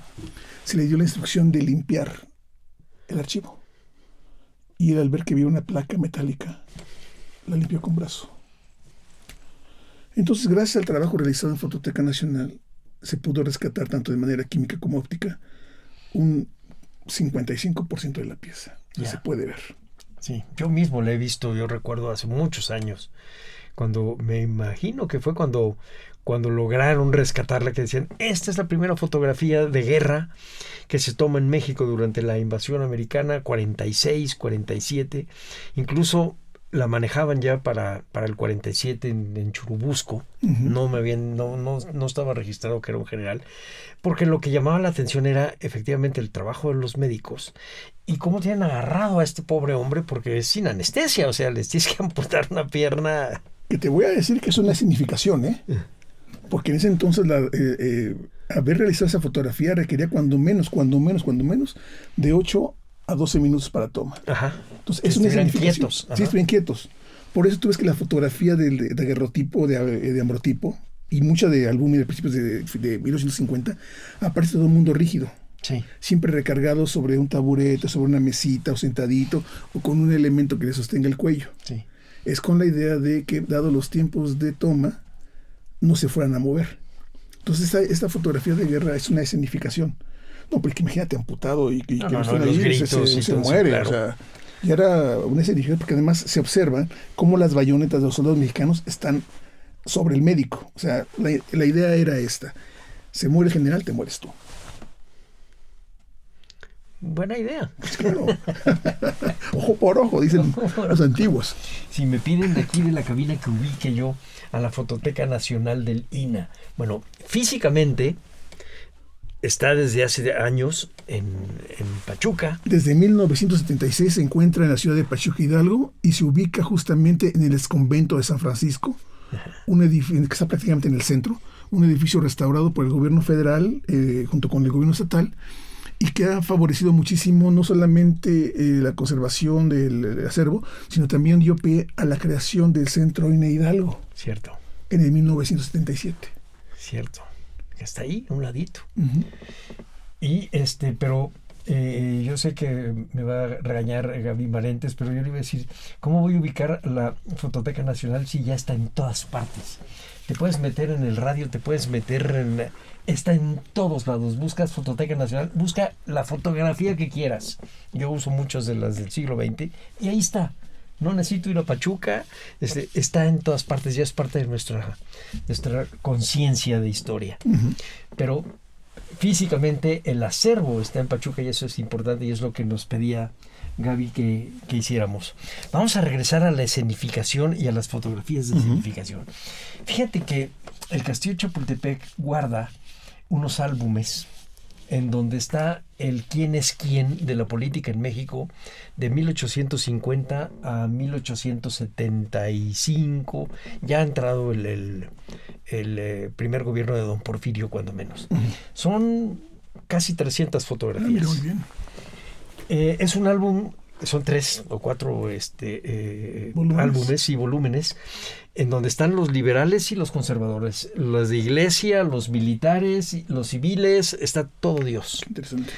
se le dio la instrucción de limpiar el archivo. Y él, al ver que había una placa metálica, la limpió con brazo. Entonces, gracias al trabajo realizado en Fototeca Nacional, se pudo rescatar tanto de manera química como óptica un 55% de la pieza. Ya se puede ver. Sí, yo mismo la he visto, yo recuerdo hace muchos años, cuando me imagino que fue cuando lograron rescatarla, que decían, esta es la primera fotografía de guerra que se toma en México durante la invasión americana, 46, 47, incluso la manejaban ya para el 47 en Churubusco. No estaba registrado que era un general, porque lo que llamaba la atención era efectivamente el trabajo de los médicos y cómo tienen agarrado a este pobre hombre, porque es sin anestesia, o sea, les tienes que amputar una pierna. Que te voy a decir que es una significación, porque en ese entonces haber realizado esa fotografía requería cuando menos, de 8 a 12 minutos para toma. Ajá. Entonces, es una significación. Quietos. Sí, estuvieron quietos. Por eso tú ves que la fotografía de daguerrotipo, de ambrotipo, y mucha de álbumes de principios de 1850, aparece todo el mundo rígido. Sí. Siempre recargado sobre un taburete, sobre una mesita, o sentadito, o con un elemento que le sostenga el cuello. Sí. Es con la idea de que, dado los tiempos de toma, no se fueran a mover. Entonces, esta fotografía de guerra es una escenificación. No, porque imagínate amputado y que los gritos se muere. Claro. O sea, y era una escenificación porque además se observa cómo las bayonetas de los soldados mexicanos están sobre el médico. O sea, la idea era esta. Se muere el general, te mueres tú. Buena idea. Claro. Ojo por ojo, dicen los antiguos. Si me piden de aquí de la cabina que ubique yo a la Fototeca Nacional del INAH. Bueno, físicamente está desde hace años en Pachuca. Desde 1976 se encuentra en la ciudad de Pachuca, Hidalgo, y se ubica justamente en el exconvento de San Francisco, un edificio que está prácticamente en el centro, un edificio restaurado por el gobierno federal junto con el gobierno estatal, y que ha favorecido muchísimo no solamente la conservación del acervo, sino también dio pie a la creación del Centro INAH Hidalgo. Cierto. En el 1977. Cierto. Está ahí, a un ladito. Uh-huh. Y pero yo sé que me va a regañar Gaby Marentes, pero yo le iba a decir, ¿cómo voy a ubicar la Fototeca Nacional si ya está en todas partes? Te puedes meter en el radio, te puedes meter está en todos lados. Buscas Fototeca Nacional, busca la fotografía que quieras. Yo uso muchas de las del siglo XX y ahí está. No necesito ir a Pachuca, está en todas partes, ya es parte de nuestra conciencia de historia. Uh-huh. Pero físicamente el acervo está en Pachuca y eso es importante y es lo que nos pedía Gaby que hiciéramos. Vamos a regresar a la escenificación y a las fotografías de escenificación. Fíjate que el Castillo de Chapultepec guarda unos álbumes en donde está el quién es quién de la política en México de 1850 a 1875. Ya ha entrado el primer gobierno de don Porfirio, cuando menos. Uh-huh. Son casi 300 fotografías. Muy bien. Es un álbum, son 3 o 4 álbumes y volúmenes en donde están los liberales y los conservadores, los de iglesia, los militares, los civiles, está todo Dios. Interesante.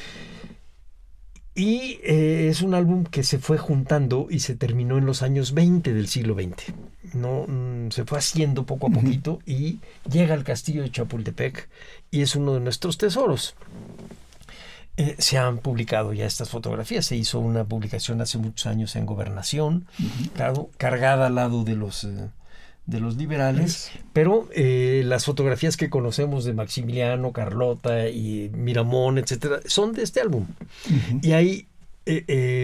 Y es un álbum que se fue juntando y se terminó en los años 20 del siglo XX. No, se fue haciendo poco a poquito y llega al Castillo de Chapultepec y es uno de nuestros tesoros. Se han publicado ya estas fotografías. Se hizo una publicación hace muchos años en Gobernación, claro, cargada al lado de los liberales, pero las fotografías que conocemos de Maximiliano, Carlota y Miramón, etcétera, son de este álbum. Uh-huh. Y hay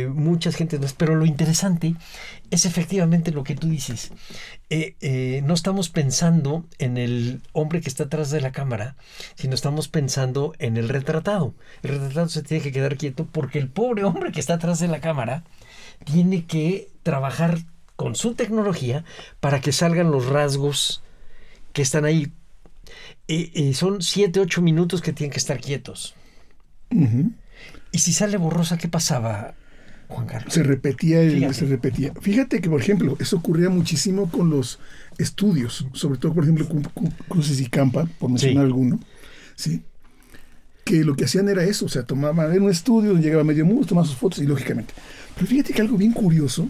muchas gentes más, pero lo interesante es efectivamente lo que tú dices. No estamos pensando en el hombre que está atrás de la cámara, sino estamos pensando en el retratado. El retratado se tiene que quedar quieto porque el pobre hombre que está atrás de la cámara tiene que trabajar con su tecnología para que salgan los rasgos que están ahí. Son 7-8 minutos que tienen que estar quietos. Uh-huh. Y si sale borrosa, ¿qué pasaba, Juan Carlos? Se repetía. Fíjate que, por ejemplo, eso ocurría muchísimo con los estudios, sobre todo, por ejemplo, con Cruces y Campa, por mencionar alguno, ¿sí? que lo que hacían era eso, o sea, tomaban en un estudio, llegaba medio mundo, tomaban sus fotos y lógicamente. Pero fíjate que algo bien curioso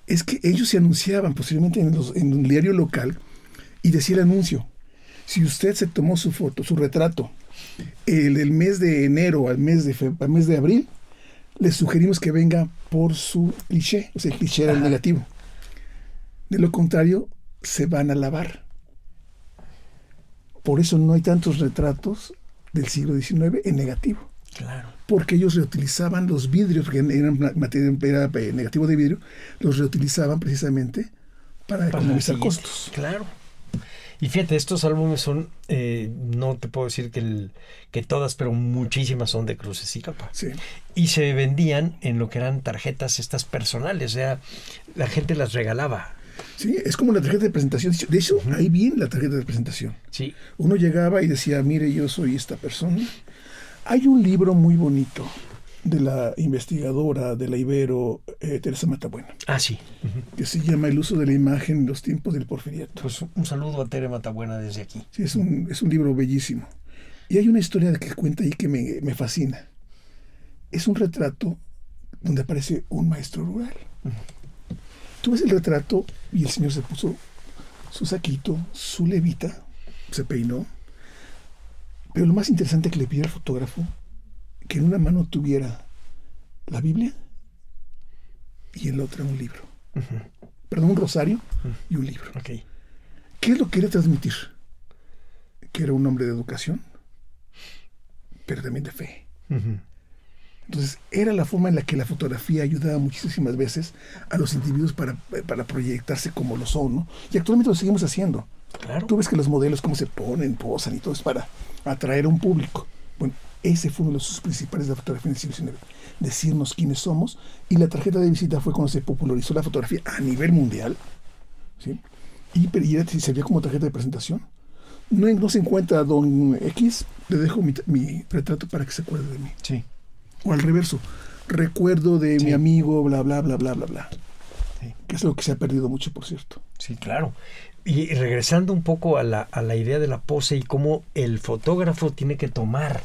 es que ellos se anunciaban posiblemente en un diario local y decía el anuncio: si usted se tomó su foto, su retrato, el mes de enero al mes de abril, le sugerimos que venga por su cliché, o sea, el cliché era el negativo. De lo contrario, se van a lavar. Por eso no hay tantos retratos del siglo XIX en negativo. Claro. Porque ellos reutilizaban los vidrios, porque era negativo de vidrio, los reutilizaban precisamente para economizar costos. Claro. Y fíjate, estos álbumes son, no te puedo decir que todas, pero muchísimas son de Cruces y Capa. Sí. Y se vendían en lo que eran tarjetas estas personales, o sea, la gente las regalaba. Sí, es como la tarjeta de presentación. De hecho, ahí viene la tarjeta de presentación. Sí. Uno llegaba y decía, mire, yo soy esta persona. Hay un libro muy bonito de la investigadora de la Ibero, Teresa Matabuena, Ah, sí. que se llama El uso de la imagen en los tiempos del Porfiriato. Pues un saludo a Tere Matabuena desde aquí. Sí, es un libro bellísimo. Y hay una historia que cuenta ahí que me fascina. Es un retrato donde aparece un maestro rural. Tú ves el retrato y el señor se puso su saquito, su levita, se peinó. Pero lo más interesante que le pidió al fotógrafo, que en una mano tuviera la Biblia y en la otra un libro. Perdón, un rosario y un libro. Okay. ¿Qué es lo que quería transmitir? Que era un hombre de educación, pero también de fe. Entonces, era la forma en la que la fotografía ayudaba muchísimas veces a los individuos para proyectarse como lo son, ¿no? Y actualmente lo seguimos haciendo. Claro. Tú ves que los modelos cómo se ponen, posan y todo es para atraer a un público. Bueno, ese fue uno de los usos principales de la fotografía en el siglo XIX, decirnos quiénes somos, y la tarjeta de visita fue cuando se popularizó la fotografía a nivel mundial, ¿sí? Y servía como tarjeta de presentación. No se encuentra don X, le dejo mi retrato para que se acuerde de mí. Sí. O al reverso, recuerdo de mi amigo, bla, bla, bla, bla, bla, bla. Sí. Que es lo que se ha perdido mucho, por cierto. Sí, claro. Y regresando un poco a la idea de la pose y cómo el fotógrafo tiene que tomar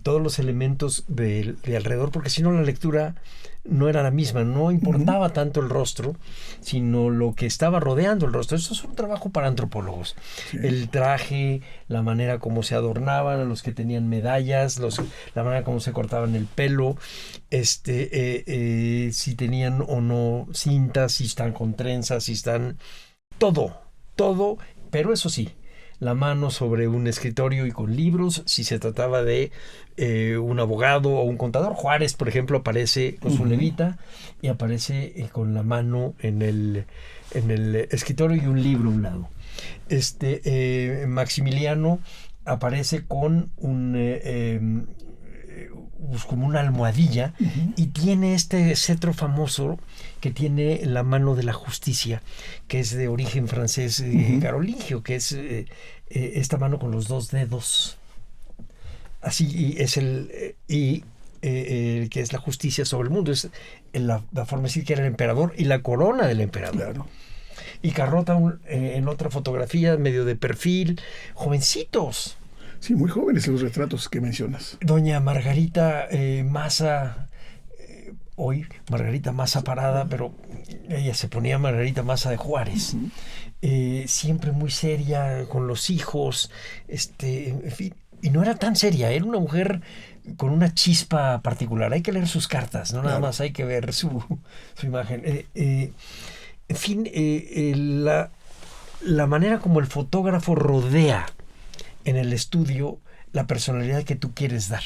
todos los elementos de alrededor, porque si no la lectura no era la misma, no importaba tanto el rostro, sino lo que estaba rodeando el rostro. Eso es un trabajo para antropólogos. Sí. El traje, la manera como se adornaban, los que tenían medallas, la manera como se cortaban el pelo, si tenían o no cintas, si están con trenzas, si están... Todo, pero eso sí, la mano sobre un escritorio y con libros, si se trataba de un abogado o un contador. Juárez, por ejemplo, aparece con su levita y aparece con la mano en el escritorio y un libro a un lado. Maximiliano aparece con como una almohadilla y tiene este cetro famoso que tiene la mano de la justicia, que es de origen francés carolingio, que es esta mano con los dos dedos. Así y es que es la justicia sobre el mundo. Es la forma de decir que era el emperador y la corona del emperador. Claro. Y Carrota en otra fotografía, medio de perfil, jovencitos. Sí, muy jóvenes los retratos que mencionas. Doña Margarita Maza, hoy Margarita Maza Parada, pero ella se ponía Margarita Maza de Juárez. Siempre muy seria con los hijos, en fin. Y no era tan seria, era una mujer con una chispa particular. Hay que leer sus cartas, no nada más hay que ver su imagen. En fin, la manera como el fotógrafo rodea en el estudio la personalidad que tú quieres dar.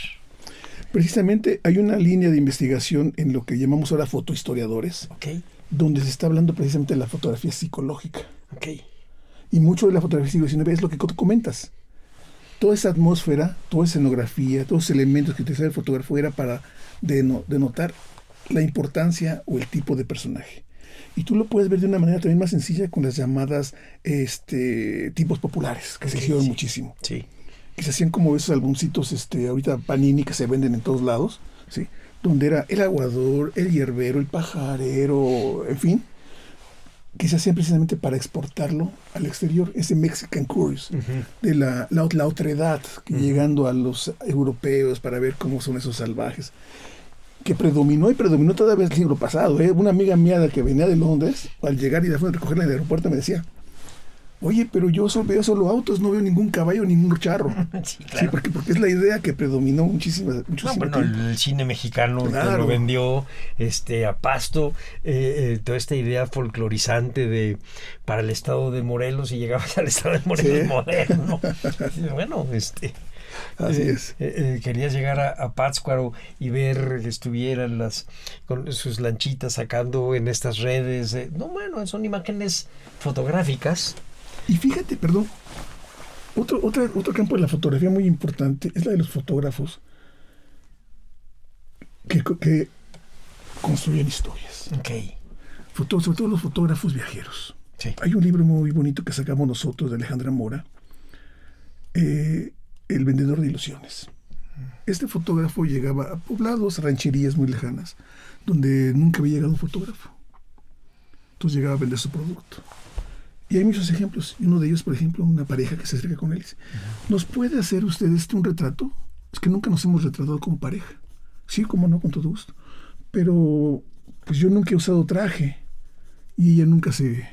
Precisamente hay una línea de investigación en lo que llamamos ahora fotohistoriadores, donde se está hablando precisamente de la fotografía psicológica. Y mucho de la fotografía del siglo XIX es lo que comentas. Toda esa atmósfera, toda esa escenografía, todos los elementos que utilizaba el fotógrafo era para denotar la importancia o el tipo de personaje. Y tú lo puedes ver de una manera también más sencilla con las llamadas tipos populares, que se hicieron muchísimo. Sí. Que se hacían como esos álbumcitos, ahorita Panini, que se venden en todos lados, ¿sí? Donde era el aguador, el hierbero, el pajarero, en fin. que se hacían precisamente para exportarlo al exterior, ese Mexican Cruise, de la otredad, llegando a los europeos para ver cómo son esos salvajes, que predominó todavía el siglo pasado. Una amiga mía que venía de Londres, al llegar y la fueron a recogerla en el aeropuerto, me decía, oye, pero yo veo solo autos, no veo ningún caballo, ningún charro. Sí, claro. Sí, porque es la idea que predominó muchísimo tiempo. El cine mexicano Claro. lo vendió a pasto, toda esta idea folclorizante para el estado de Morelos, y llegabas al estado de Morelos Sí. moderno. Bueno, Así es. querías llegar a Pátzcuaro y ver que estuvieran con sus lanchitas sacando en estas redes. Son imágenes fotográficas. Y fíjate, perdón, otro campo de la fotografía muy importante es la de los fotógrafos que construyen historias. Okay. Sobre todo los fotógrafos viajeros. Sí. Hay un libro muy bonito que sacamos nosotros de Alejandra Mora, El vendedor de ilusiones. Este fotógrafo llegaba a poblados, rancherías muy lejanas, donde nunca había llegado un fotógrafo. Entonces llegaba a vender su producto. Y hay muchos ejemplos. Y uno de ellos, por ejemplo, una pareja que se acerca con él y dice, ¿nos puede hacer usted un retrato? Es que nunca nos hemos retratado como pareja. Sí, cómo no, con todo gusto. Pero pues yo nunca he usado traje. Y ella nunca se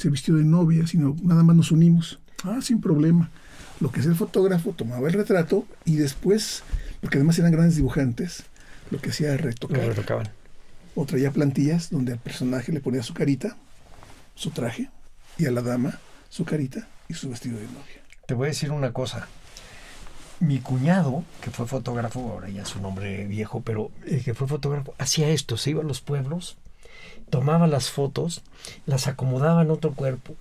vistió de novia, sino nada más nos unimos. Sin problema. Lo que es el fotógrafo tomaba el retrato y después, porque además eran grandes dibujantes, lo que hacía era retocar. Lo retocaban. O traía plantillas donde al personaje le ponía su carita, su traje, y a la dama su carita y su vestido de novia. Te voy a decir una cosa. Mi cuñado, que fue fotógrafo, ahora ya es un hombre viejo, pero que fue fotógrafo, hacía esto. Se iba a los pueblos, tomaba las fotos, las acomodaba en otro cuerpo.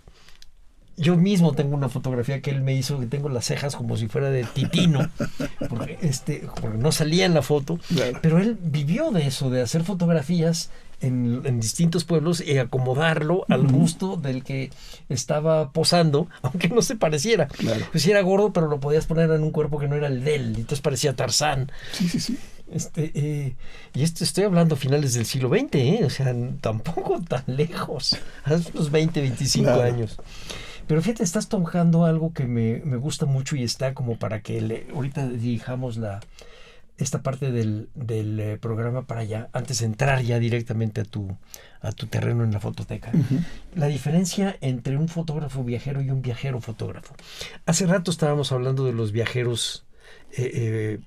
Yo mismo tengo una fotografía que él me hizo, que tengo las cejas como si fuera de Titino, porque no salía en la foto, Claro. pero él vivió de eso, de hacer fotografías en distintos pueblos y acomodarlo al gusto del que estaba posando, aunque no se pareciera. Claro. Pues sí era gordo, pero lo podías poner en un cuerpo que no era el de él, y entonces parecía Tarzán. Sí. Y estoy hablando a finales del siglo XX, o sea, tampoco tan lejos, hace unos 20, 25 Claro. años. Pero fíjate, estás tocando algo que me gusta mucho y está como para que ahorita dirijamos esta parte del programa para allá, antes de entrar ya directamente a tu terreno en la fototeca. La diferencia entre un fotógrafo viajero y un viajero fotógrafo. Hace rato estábamos hablando de los viajeros que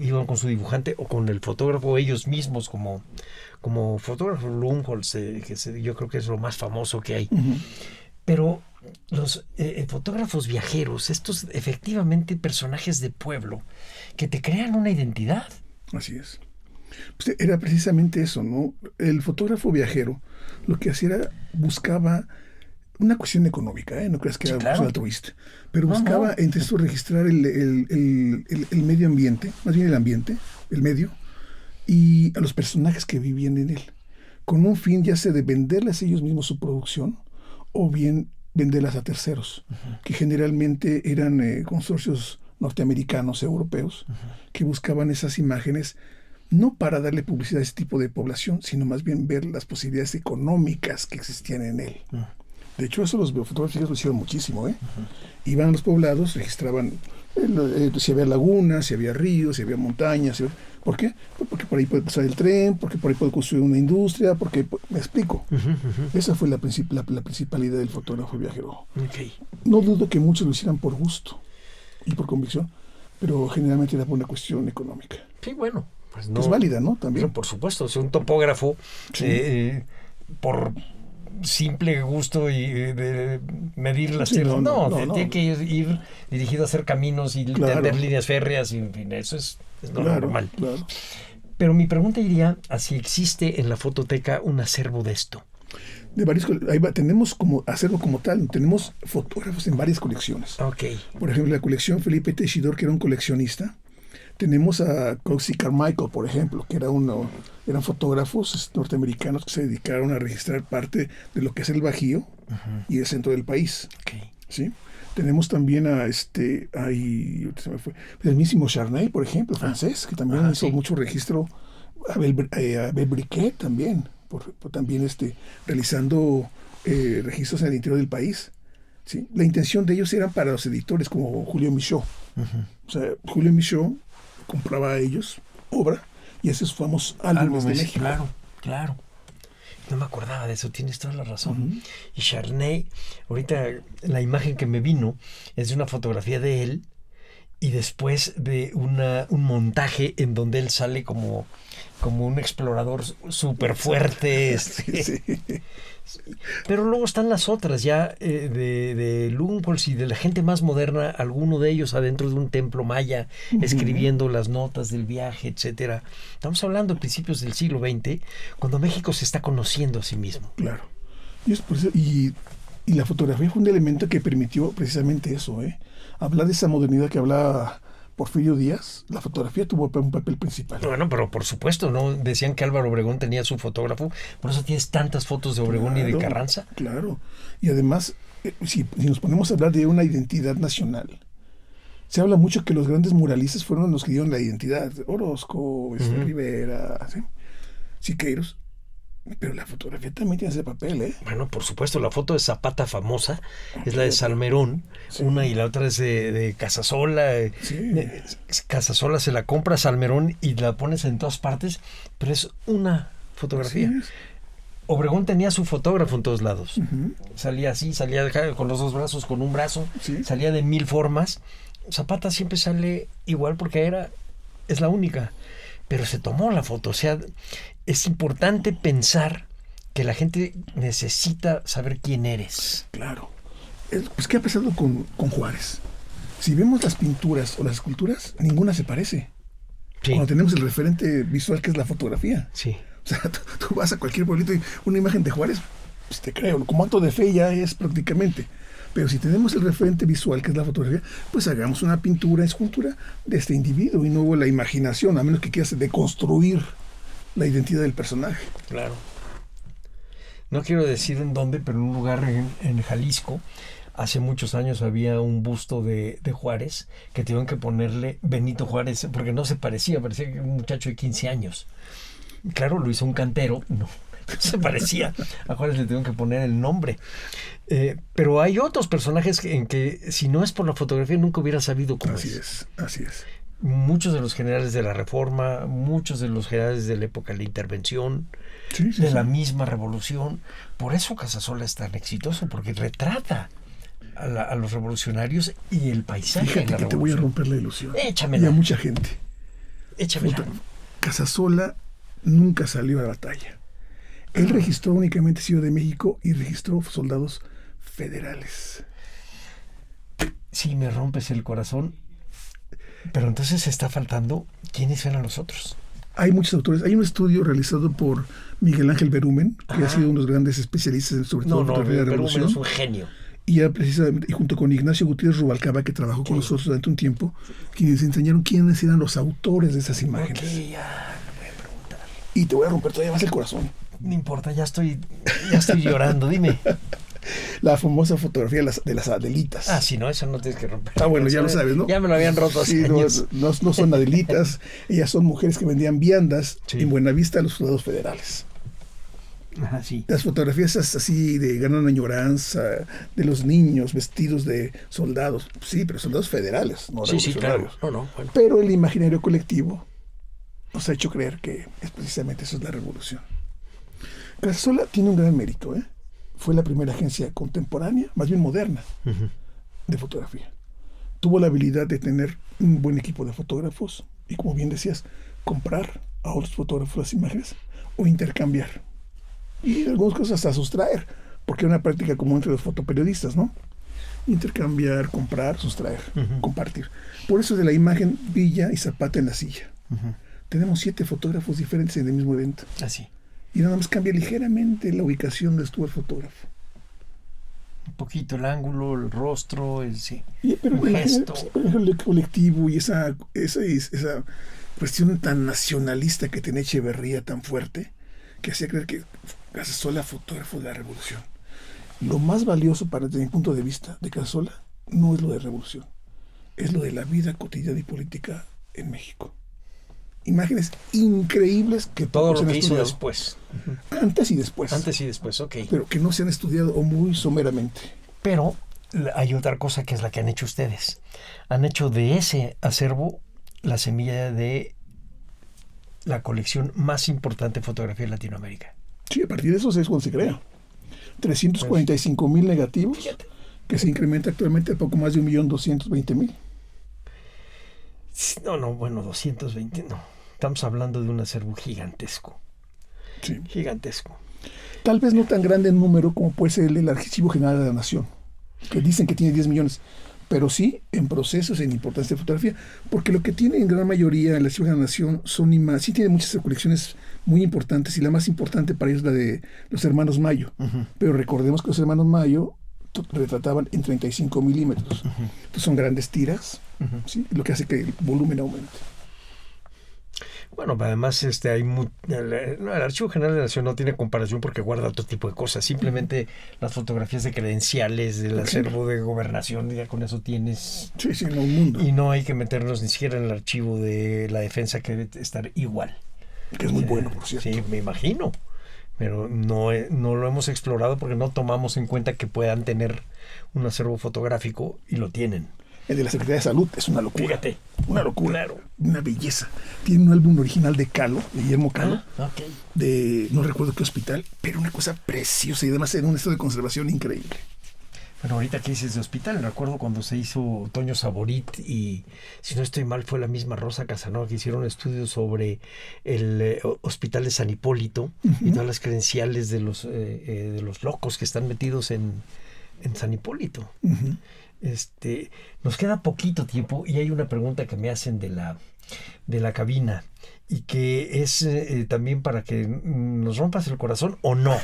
iban con su dibujante o con el fotógrafo, ellos mismos como fotógrafo. Lumholtz, yo creo que es lo más famoso que hay. Pero los fotógrafos viajeros, estos efectivamente personajes de pueblo que te crean una identidad. Así es. Pues era precisamente eso, ¿no? El fotógrafo viajero lo que hacía era buscaba una cuestión económica, no creas que Sí, era claro. un altruista, pero buscaba entre esto registrar el medio ambiente, más bien el ambiente, el medio, y a los personajes que vivían en él, con un fin ya sea de venderles ellos mismos su producción o bien venderlas a terceros, que generalmente eran consorcios norteamericanos, europeos, que buscaban esas imágenes no para darle publicidad a ese tipo de población, sino más bien ver las posibilidades económicas que existían en él. De hecho, eso los fotógrafos lo hicieron muchísimo. Iban a los poblados, registraban si había lagunas, si había ríos, si había montañas. ¿Por qué? Porque por ahí puede pasar el tren, porque por ahí puede construir una industria, porque... Me explico. Esa fue la principal idea del fotógrafo viajero. Okay. No dudo que muchos lo hicieran por gusto y por convicción, pero generalmente era por una cuestión económica. Sí, bueno, pues no. Es válida, ¿no? También. Pero por supuesto, un topógrafo, por simple gusto y de medir las tierras. No, tiene que ir dirigido a hacer caminos y tender líneas férreas, y en fin, eso es normal. Claro. Pero mi pregunta iría a si existe en la fototeca un acervo de esto. Tenemos como acervo como tal, tenemos fotógrafos en varias colecciones. Okay. Por ejemplo, la colección Felipe Teixidor, que era un coleccionista. Tenemos a Coxey Carmichael, por ejemplo, que eran fotógrafos norteamericanos que se dedicaron a registrar parte de lo que es el Bajío y el centro del país. Okay. ¿Sí? Tenemos también a el mismísimo Charnay, por ejemplo, francés, que también hizo mucho registro. Abel Briquet también, también realizando registros en el interior del país. ¿Sí? La intención de ellos era para los editores como Julio Michaud. O sea, Julio Michaud compraba a ellos obra y hacía sus famosos álbumes de México. Claro. No me acordaba de eso, tienes toda la razón. Y Charney, ahorita la imagen que me vino es de una fotografía de él y después de un montaje en donde él sale como un explorador súper fuerte. Sí. Pero luego están las otras ya de Lumholtz y de la gente más moderna, alguno de ellos adentro de un templo maya, escribiendo las notas del viaje, etcétera. Estamos hablando de principios del siglo XX, cuando México se está conociendo a sí mismo. Claro. Y la fotografía fue un elemento que permitió precisamente eso, hablar de esa modernidad que hablaba Porfirio Díaz. La fotografía tuvo un papel principal. Bueno, pero por supuesto, ¿no? Decían que Álvaro Obregón tenía su fotógrafo, por eso tienes tantas fotos de Obregón y de Carranza. Claro, y además, si nos ponemos a hablar de una identidad nacional, se habla mucho que los grandes muralistas fueron los que dieron la identidad. Orozco, Rivera, Siqueiros. Pero la fotografía también tiene ese papel, Bueno, por supuesto, la foto de Zapata famosa es la de Salmerón, una y la otra es de Casasola. Casasola se la compra a Salmerón y la pones en todas partes, pero es una fotografía. Obregón tenía su fotógrafo en todos lados. Salía así, salía con los dos brazos, con un brazo, salía de 1000 formas. Zapata siempre sale igual porque es la única. Pero se tomó la foto, o sea, es importante pensar que la gente necesita saber quién eres. Claro. Pues, ¿qué ha pasado con Juárez? Si vemos las pinturas o las esculturas, ninguna se parece. Sí. Cuando tenemos el referente visual que es la fotografía. Sí. O sea, tú vas a cualquier pueblito y una imagen de Juárez, pues te creo, como acto de fe ya es prácticamente. Pero si tenemos el referente visual, que es la fotografía, pues hagamos una pintura, escultura de este individuo y no la imaginación, a menos que quieras deconstruir la identidad del personaje. Claro. No quiero decir en dónde, pero en un lugar en Jalisco, hace muchos años había un busto de Juárez que tuvieron que ponerle Benito Juárez, porque no se parecía un muchacho de 15 años. Claro, lo hizo un cantero, no se parecía a Juárez, le tuvieron que poner el nombre. Pero hay otros personajes en que si no es por la fotografía nunca hubiera sabido cómo es. Así es. Muchos de los generales de la Reforma, muchos de los generales de la época de la Intervención, de la misma Revolución. Por eso Casasola es tan exitoso, porque retrata a los revolucionarios y el paisaje. Fíjate de la que te voy a romper la ilusión. Échamela. Y a mucha gente. Échamela. Casasola nunca salió a la batalla. Él registró únicamente Ciudad de México y registró soldados federales. Sí, me rompes el corazón. Pero entonces está faltando quiénes eran los otros. Hay muchos autores. Hay un estudio realizado por Miguel Ángel Berumen, que ha sido uno de los grandes especialistas sobre todo en fotografía de la Revolución. Berumen es un genio. Y junto con Ignacio Gutiérrez Rubalcaba, que trabajó con nosotros durante un tiempo, quienes enseñaron quiénes eran los autores de esas imágenes. Ok, ya me voy a preguntar. Y te voy a romper todavía más el corazón. No importa, ya estoy llorando, dime. La famosa fotografía de las Adelitas. Ah, sí, no, eso no tienes que romper. Ah, bueno, ya lo sabes, ¿no? Ya me lo habían roto hace años. No son Adelitas, ellas son mujeres que vendían viandas en Buenavista a los soldados federales. Ajá, sí. Las fotografías así de gran añoranza, de los niños vestidos de soldados. Sí, pero soldados federales, no revolucionarios. Sí, claro. Bueno. Pero el imaginario colectivo nos ha hecho creer que es precisamente eso es la revolución. Casasola tiene un gran mérito, Fue la primera agencia contemporánea, más bien moderna, de fotografía. Tuvo la habilidad de tener un buen equipo de fotógrafos y, como bien decías, comprar a otros fotógrafos las imágenes o intercambiar. Y en algunas cosas hasta sustraer, porque era una práctica común entre los fotoperiodistas, ¿no? Intercambiar, comprar, sustraer, compartir. Por eso de la imagen Villa y Zapata en la silla. Tenemos 7 fotógrafos diferentes en el mismo evento. Así. Y nada más cambia ligeramente la ubicación de estuvo el fotógrafo. Un poquito el ángulo, el rostro, Pero un gesto. El colectivo y esa cuestión tan nacionalista que tenía Echeverría tan fuerte, que hacía creer que Casasola fotógrafo de la revolución. Lo más valioso desde mi punto de vista de Casasola no es lo de revolución, es lo de la vida cotidiana y política en México. imágenes increíbles que Todo pocos lo han que hizo estudiado. después. Antes y después. Antes y después, ok. Pero que no se han estudiado o muy someramente. Pero hay otra cosa que es la que han hecho ustedes. Han hecho de ese acervo la semilla de la colección más importante de fotografía en Latinoamérica. Sí, a partir de eso es cuando se crea. 345,000 negativos, Fíjate. que se incrementa actualmente a poco más de 1,220,000. No, bueno, 220, no. Estamos hablando de un acervo gigantesco. Sí. Gigantesco. Tal vez no tan grande en número como puede ser el Archivo General de la Nación, que dicen que tiene 10 millones, pero sí en procesos, en importancia de fotografía, porque lo que tiene en gran mayoría el Archivo General de la Nación son sí tiene muchas colecciones muy importantes, y la más importante para ellos es la de los hermanos Mayo. Pero recordemos que los hermanos Mayo retrataban en 35 milímetros. Entonces son grandes tiras, ¿sí? Lo que hace que el volumen aumente. Bueno, además el Archivo General de la Nación no tiene comparación porque guarda otro tipo de cosas. Simplemente las fotografías de credenciales del acervo de gobernación, ya con eso tienes. Sí, no, un mundo. Y no hay que meternos ni siquiera en el archivo de la defensa, que debe estar igual. Que es muy bueno, por cierto. Sí, me imagino. Pero no lo hemos explorado porque no tomamos en cuenta que puedan tener un acervo fotográfico, y lo tienen. El de la Secretaría de Salud es una locura. Fíjate. Una locura. Claro. Una belleza. Tiene un álbum original de Kahlo, de Guillermo Kahlo, Ok. de no recuerdo qué hospital, pero una cosa preciosa y además en un estado de conservación increíble. Bueno, ahorita que dices de hospital, recuerdo cuando se hizo Toño Saborit y, si no estoy mal, fue la misma Rosa Casanova, que hicieron estudios sobre el hospital de San Hipólito y todas las credenciales de los locos que están metidos en San Hipólito. Nos queda poquito tiempo y hay una pregunta que me hacen de la cabina, y que es también para que nos rompas el corazón o no.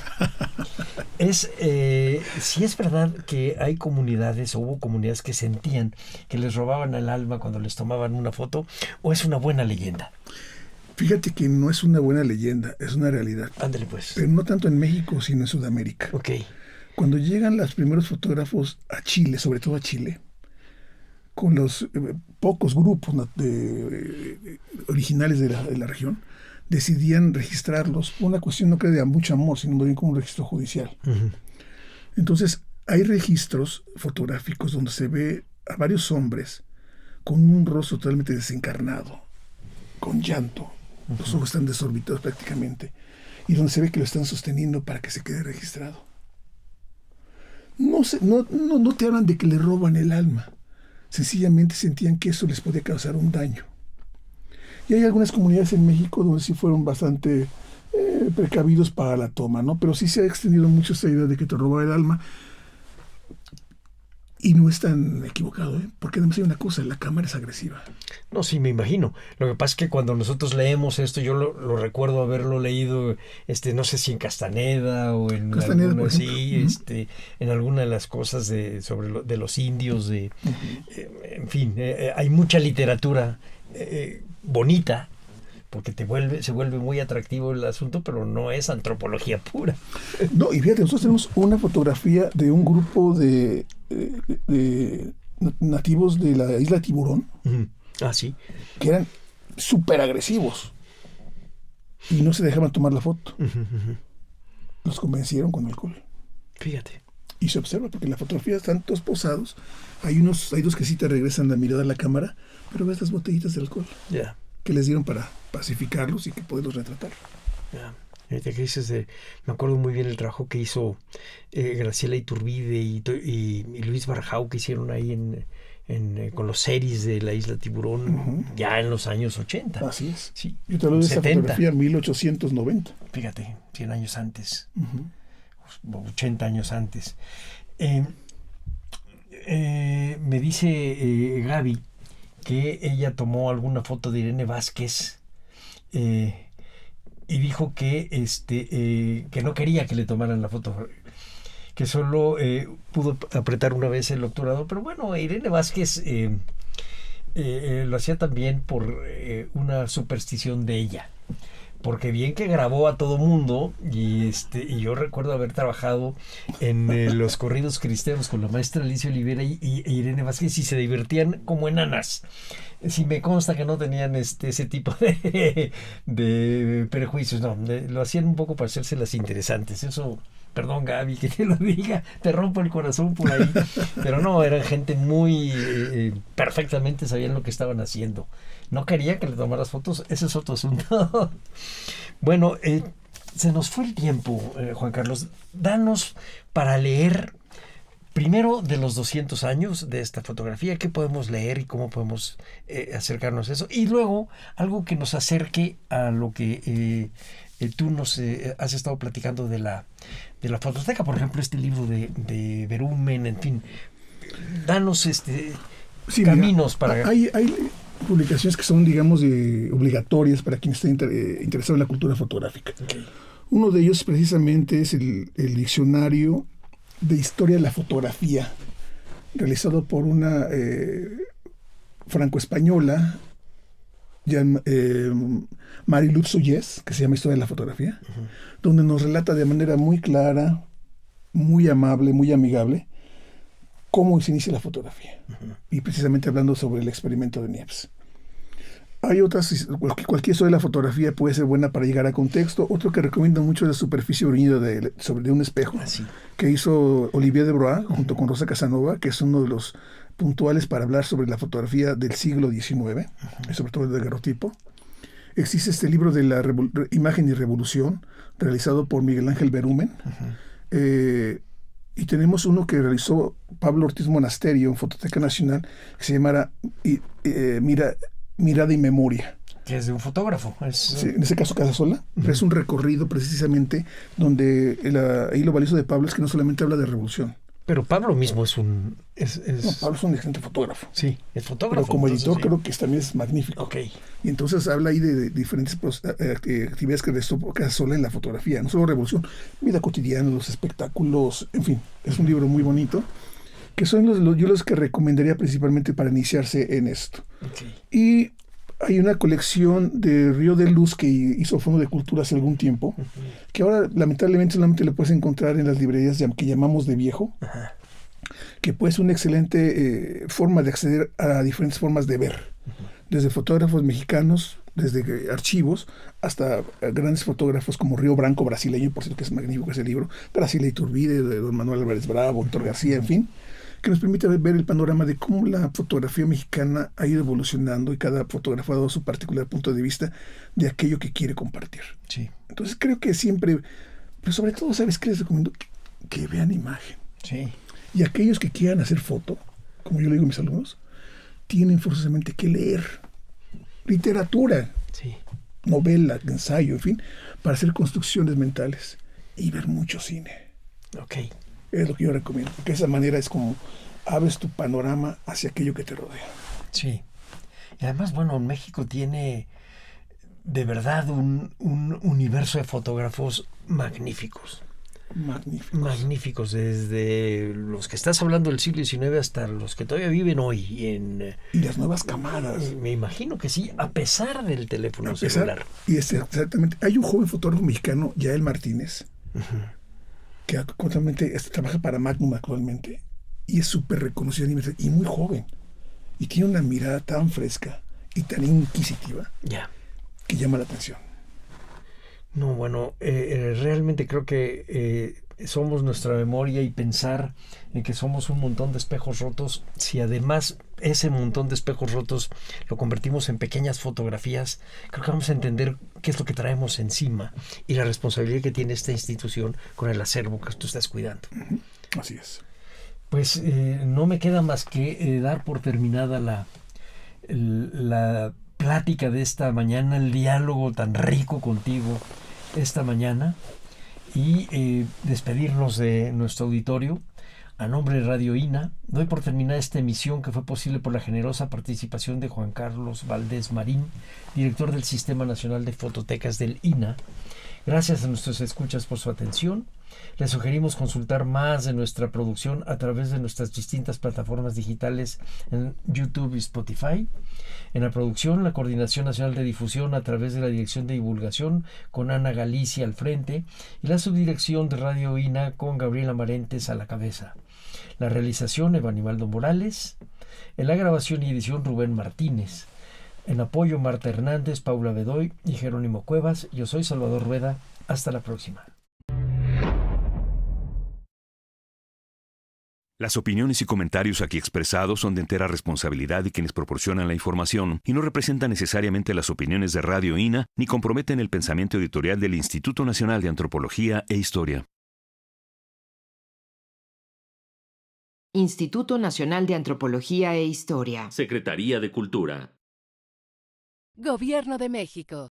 Es si es verdad que hay comunidades, o hubo comunidades que sentían que les robaban el alma cuando les tomaban una foto, o es una buena leyenda. Fíjate que no es una buena leyenda, es una realidad. Ándale pues. Pero no tanto en México, sino en Sudamérica. Ok. Cuando llegan los primeros fotógrafos a Chile, sobre todo a Chile, con los pocos grupos originales de la región, decidían registrarlos por una cuestión no creo de mucho amor, sino más bien como un registro judicial. Entonces, hay registros fotográficos donde se ve a varios hombres con un rostro totalmente desencarnado, con llanto, los ojos están desorbitados prácticamente, y donde se ve que lo están sosteniendo para que se quede registrado. No te hablan de que le roban el alma. Sencillamente sentían que eso les podía causar un daño. Y hay algunas comunidades en México donde sí fueron bastante precavidos para la toma, ¿no? Pero sí se ha extendido mucho esta idea de que te roba el alma. Y no es tan equivocado, porque además hay una cosa, la cámara es agresiva. No, sí, me imagino. Lo que pasa es que cuando nosotros leemos esto, yo lo recuerdo haberlo leído, no sé si en Castaneda o en Castaneda, alguna, por ejemplo. sí, en alguna de las cosas de los indios, en fin, hay mucha literatura bonita, porque se vuelve muy atractivo el asunto, pero no es antropología pura. No, y fíjate, nosotros tenemos una fotografía de un grupo de nativos de la isla Tiburón, Ah, sí. que eran súper agresivos y no se dejaban tomar la foto. Los convencieron con alcohol. Fíjate. Y se observa, porque en la fotografía están todos posados. Hay dos que sí te regresan la mirada a la cámara, pero ves las botellitas de alcohol Ya. que les dieron para pacificarlos y que poderlos retratar. Ya. Ahorita que dices me acuerdo muy bien el trabajo que hizo Graciela Iturbide y Luis Barjau, que hicieron ahí con los series de la isla Tiburón, ya en los años 80. Así es. Sí. Yo te hablo de esa 70. fotografía en 1890. Fíjate, 100 años antes, 80 años antes. Me dice Gaby que ella tomó alguna foto de Irene Vázquez y dijo que no quería que le tomaran la foto, que solo pudo apretar una vez el obturador. Pero bueno, Irene Vázquez lo hacía también por una superstición de ella, porque bien que grabó a todo mundo y yo recuerdo haber trabajado en los corridos cristeros con la maestra Alicia Olivera y Irene Vázquez y se divertían como enanas. Sí, me consta que no tenían ese tipo de prejuicios, no, lo hacían un poco para hacérselas interesantes. Eso, perdón Gaby que te lo diga, te rompo el corazón por ahí, pero no, eran gente muy perfectamente sabían lo que estaban haciendo. No quería que le tomaras fotos, ese es otro asunto. Bueno, se nos fue el tiempo, Juan Carlos. Danos para leer, primero de los 200 años de esta fotografía, qué podemos leer y cómo podemos acercarnos a eso. Y luego, algo que nos acerque a lo que tú nos has estado platicando de la fototeca. Por ejemplo, este libro de Berumen, en fin. Danos caminos para... Hay publicaciones que son, digamos, obligatorias para quien esté interesado en la cultura fotográfica. Okay. Uno de ellos precisamente es el diccionario de historia de la fotografía, realizado por una franco-española, Marie-Luce Soyez, que se llama Historia de la Fotografía, donde nos relata de manera muy clara, muy amable, muy amigable, cómo se inicia la fotografía. Y precisamente hablando sobre el experimento de Niepce. Hay otras, cualquier historia de la fotografía puede ser buena para llegar a contexto. Otro que recomiendo mucho es La superficie bruñida sobre un espejo, que hizo Olivier de Broix junto con Rosa Casanova, que es uno de los puntuales para hablar sobre la fotografía del siglo XIX, y sobre todo el daguerrotipo. Existe este libro de la Imagen y Revolución, realizado por Miguel Ángel Berumen. Y tenemos uno que realizó Pablo Ortiz Monasterio en Fototeca Nacional, que se llamará Mirada y Memoria. Que es de un fotógrafo. Sí, en ese caso Casasola, pero es un recorrido precisamente donde ahí lo valioso de Pablo es que no solamente habla de revolución. Pero Pablo mismo es No, Pablo es un excelente fotógrafo. Sí, es fotógrafo. Pero como editor sí. Creo que también es magnífico. Okay. Y entonces habla ahí de diferentes actividades que realizó Casasola en la fotografía. No solo revolución, vida cotidiana, los espectáculos, en fin. Es un libro muy bonito, que son los que recomendaría principalmente para iniciarse en esto. Okay. Y hay una colección de Río de Luz que hizo Fondo de Cultura hace algún tiempo, que ahora lamentablemente solamente le puedes encontrar en las librerías que llamamos de viejo, que puede ser una excelente forma de acceder a diferentes formas de ver, desde fotógrafos mexicanos, desde archivos, hasta grandes fotógrafos como Río Branco, brasileño, por cierto que es magnífico ese libro, Graciela Iturbide, de don Manuel Álvarez Bravo, Héctor García, en fin, que nos permite ver el panorama de cómo la fotografía mexicana ha ido evolucionando y cada fotógrafo ha dado su particular punto de vista de aquello que quiere compartir. Sí. Entonces creo que siempre, pero sobre todo, ¿sabes qué les recomiendo? Que vean imagen. Sí. Y aquellos que quieran hacer foto, como yo le digo a mis alumnos, tienen forzosamente que leer literatura, Sí. novela, ensayo, en fin, para hacer construcciones mentales y ver mucho cine. Ok. Es lo que yo recomiendo, porque de esa manera es como abres tu panorama hacia aquello que te rodea. Sí. Y además, bueno, México tiene de verdad un universo de fotógrafos magníficos. Magníficos, desde los que estás hablando del siglo XIX hasta los que todavía viven hoy. Y las nuevas camadas. Me imagino que sí, a pesar del teléfono celular. Y exactamente. Hay un joven fotógrafo mexicano, Yael Martínez, que actualmente trabaja para Magnum actualmente, y es súper reconocido y muy joven. Y tiene una mirada tan fresca y tan inquisitiva que llama la atención. No, bueno, realmente creo que somos nuestra memoria, y pensar en que somos un montón de espejos rotos, si además ese montón de espejos rotos lo convertimos en pequeñas fotografías, creo que vamos a entender qué es lo que traemos encima y la responsabilidad que tiene esta institución con el acervo que tú estás cuidando. Así es. Pues no me queda más que dar por terminada la plática de esta mañana, el diálogo tan rico contigo esta mañana, y despedirnos de nuestro auditorio. A nombre de Radio INA, doy por terminada esta emisión, que fue posible por la generosa participación de Juan Carlos Valdés Marín, director del Sistema Nacional de Fototecas del INA. Gracias a nuestros escuchas por su atención. Les sugerimos consultar más de nuestra producción a través de nuestras distintas plataformas digitales en YouTube y Spotify. En la producción, la Coordinación Nacional de Difusión a través de la Dirección de Divulgación con Ana Galicia al frente y la Subdirección de Radio INA con Gabriela Marentes a la cabeza. La realización, Evanibaldo Morales. En la grabación y edición, Rubén Martínez. En apoyo, Marta Hernández, Paula Bedoy y Jerónimo Cuevas. Yo soy Salvador Rueda. Hasta la próxima. Las opiniones y comentarios aquí expresados son de entera responsabilidad de quienes proporcionan la información y no representan necesariamente las opiniones de Radio INA ni comprometen el pensamiento editorial del Instituto Nacional de Antropología e Historia. Instituto Nacional de Antropología e Historia. Secretaría de Cultura. Gobierno de México.